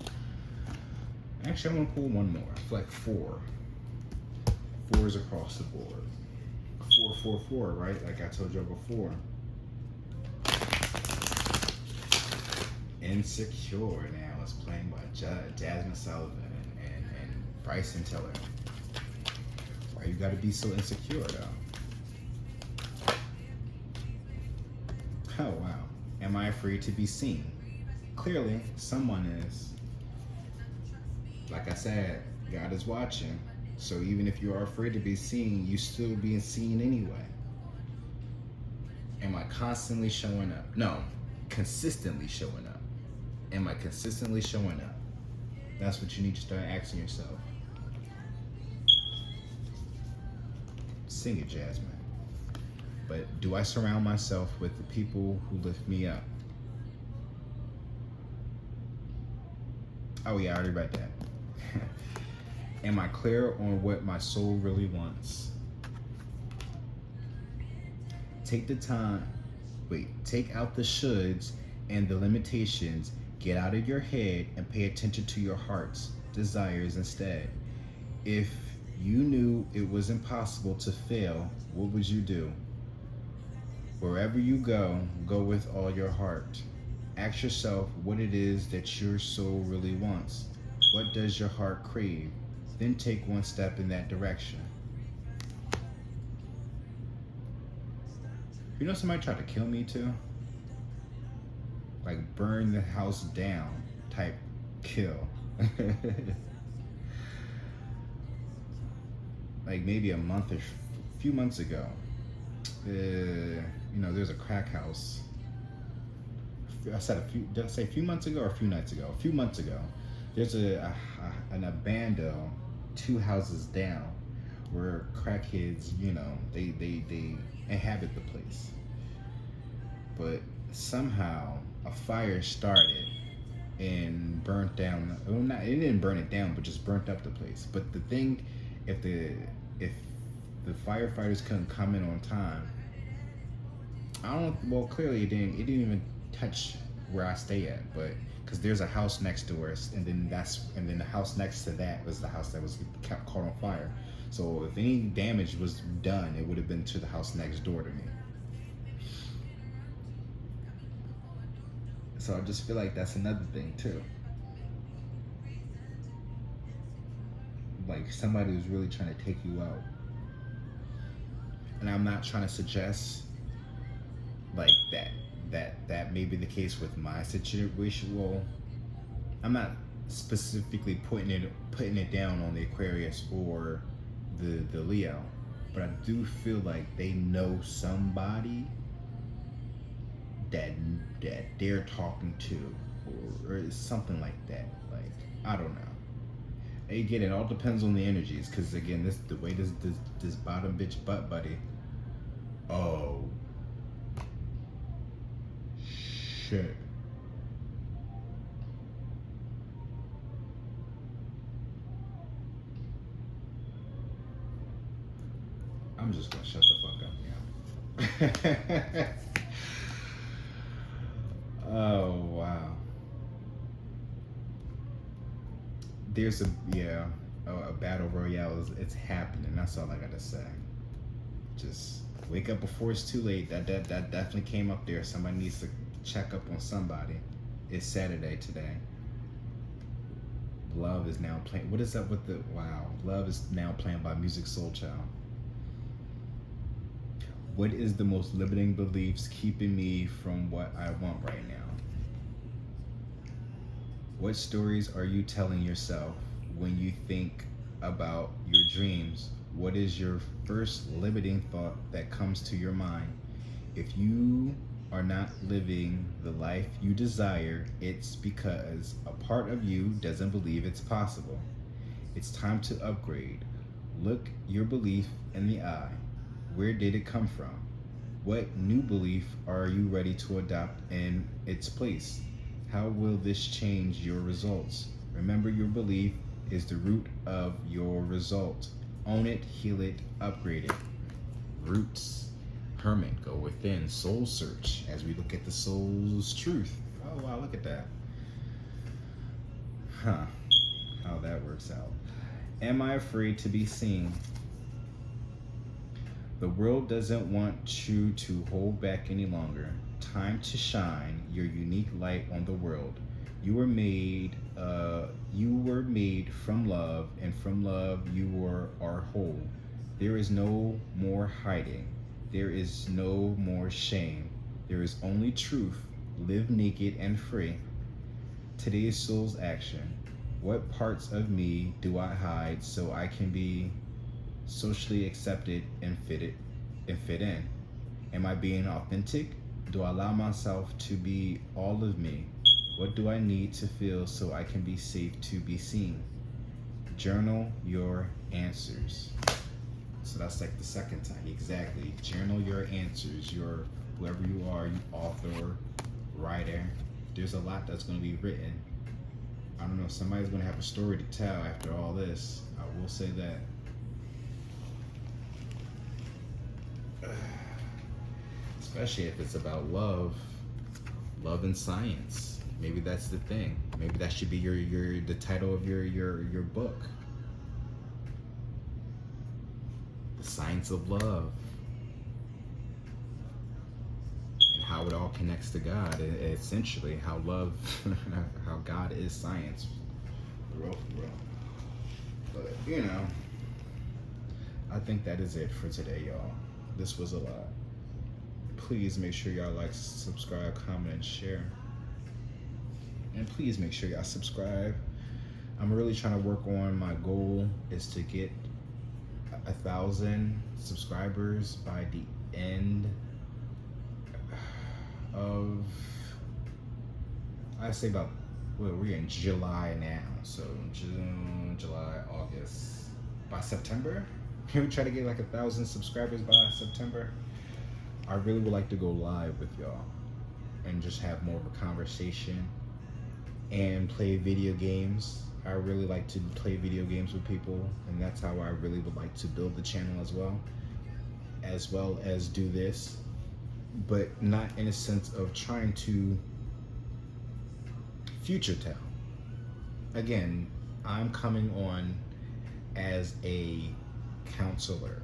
Actually, I'm gonna pull one more. I feel like four. Four is across the board. 444, right? Like I told y'all before. Insecure now is playing by Jasmine Sullivan and Bryson Tiller. Why you gotta be so insecure though? Oh wow. Am I afraid to be seen? Clearly, someone is. Like I said, God is watching. So even if you are afraid to be seen, you still being seen anyway. Am I constantly showing up? No, consistently showing up. Am I consistently showing up? That's what you need to start asking yourself. Sing it, Jasmine. But do I surround myself with the people who lift me up? Oh yeah, I already read that. Am I clear on what my soul really wants? Take the time, take out the shoulds and the limitations, get out of your head and pay attention to your heart's desires instead. If you knew it was impossible to fail, what would you do? Wherever you go, go with all your heart. Ask yourself what it is that your soul really wants. What does your heart crave? Then take one step in that direction. You know somebody tried to kill me too? Like burn the house down type kill. Like maybe a few months ago. There's a crack house. Did I say a few months ago or a few nights ago? A few months ago. There's an abando 2 houses down where crackheads, they inhabit the place. But somehow a fire started and burnt down. Well, it didn't burn it down, but just burnt up the place. But the thing, if the firefighters couldn't come in on time, I don't. Well, clearly it didn't even touch where I stay at, but because there's a house next to us, and then the house next to that was the house that was caught on fire. So if any damage was done, it would have been to the house next door to me. So I just feel like that's another thing too. Like somebody was really trying to take you out. And I'm not trying to suggest like that may be the case with my situation. Well, I'm not specifically putting it down on the Aquarius or the Leo, but I do feel like they know somebody that they're talking to, or something like that. Like, I don't know. Again, it all depends on the energies, because again, the way this bottom bitch butt buddy. Oh shit. I'm just gonna shut the fuck up now. Oh wow. There's a battle royale. It's happening. That's all I gotta say. Just wake up before it's too late. That definitely came up there. Somebody needs to check up on somebody. It's Saturday today. Love is now playing. What is up with the wow? Love is now playing by Music Soul Child. What is the most limiting beliefs keeping me from what I want right now? What stories are you telling yourself when you think about your dreams? What is your first limiting thought that comes to your mind? If you are not living the life you desire, it's because a part of you doesn't believe it's possible. It's time to upgrade. Look your belief in the eye. Where did it come from? What new belief are you ready to adopt in its place? How will this change your results? Remember, your belief is the root of your result. Own it, heal it, upgrade it. Roots, hermit, go within, soul search, as we look at the soul's truth. Oh wow, look at that. Huh, how that works out. Am I afraid to be seen? The world doesn't want you to hold back any longer. Time to shine your unique light on the world. You were made from love, and from love you are whole. There is no more hiding. There is no more shame. There is only truth. Live naked and free. Today's soul's action. What parts of me do I hide so I can be socially accepted and fit in? Am I being authentic? Do I allow myself to be all of me? What do I need to feel so I can be safe to be seen? Journal your answers. So that's like the second time. Exactly. Journal your answers. Your whoever you are, you author, writer. There's a lot that's going to be written. I don't know. Somebody's going to have a story to tell after all this. I will say that. Especially if it's about love and science. Maybe that's the thing. Maybe that should be the title of your book. The science of love. And how it all connects to God. Essentially, how love, how God is science. For real. But, you know, I think that is it for today, y'all. This was a lot. Please make sure y'all like, subscribe, comment, and share. And please make sure y'all subscribe. I'm really trying to work on, my goal is to get 1,000 subscribers by the end of, I say about, well, we're in July now. So June, July, August. By September, we try to get like 1,000 subscribers by September. I really would like to go live with y'all and just have more of a conversation and play video games. I really like to play video games with people, and that's how I really would like to build the channel as well as do this, but not in a sense of trying to future tell. Again, I'm coming on as a counselor,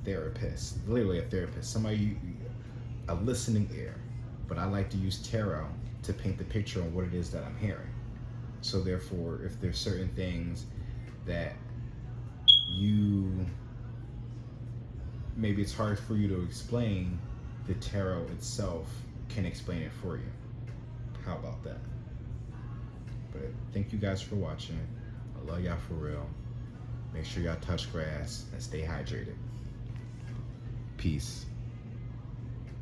therapist, literally a therapist, somebody, a listening ear. But I like to use tarot to paint the picture on what it is that I'm hearing. So therefore, if there's certain things that maybe it's hard for you to explain, the tarot itself can explain it for you. How about that? But thank you guys for watching. I love y'all for real. Make sure y'all touch grass and stay hydrated. Peace.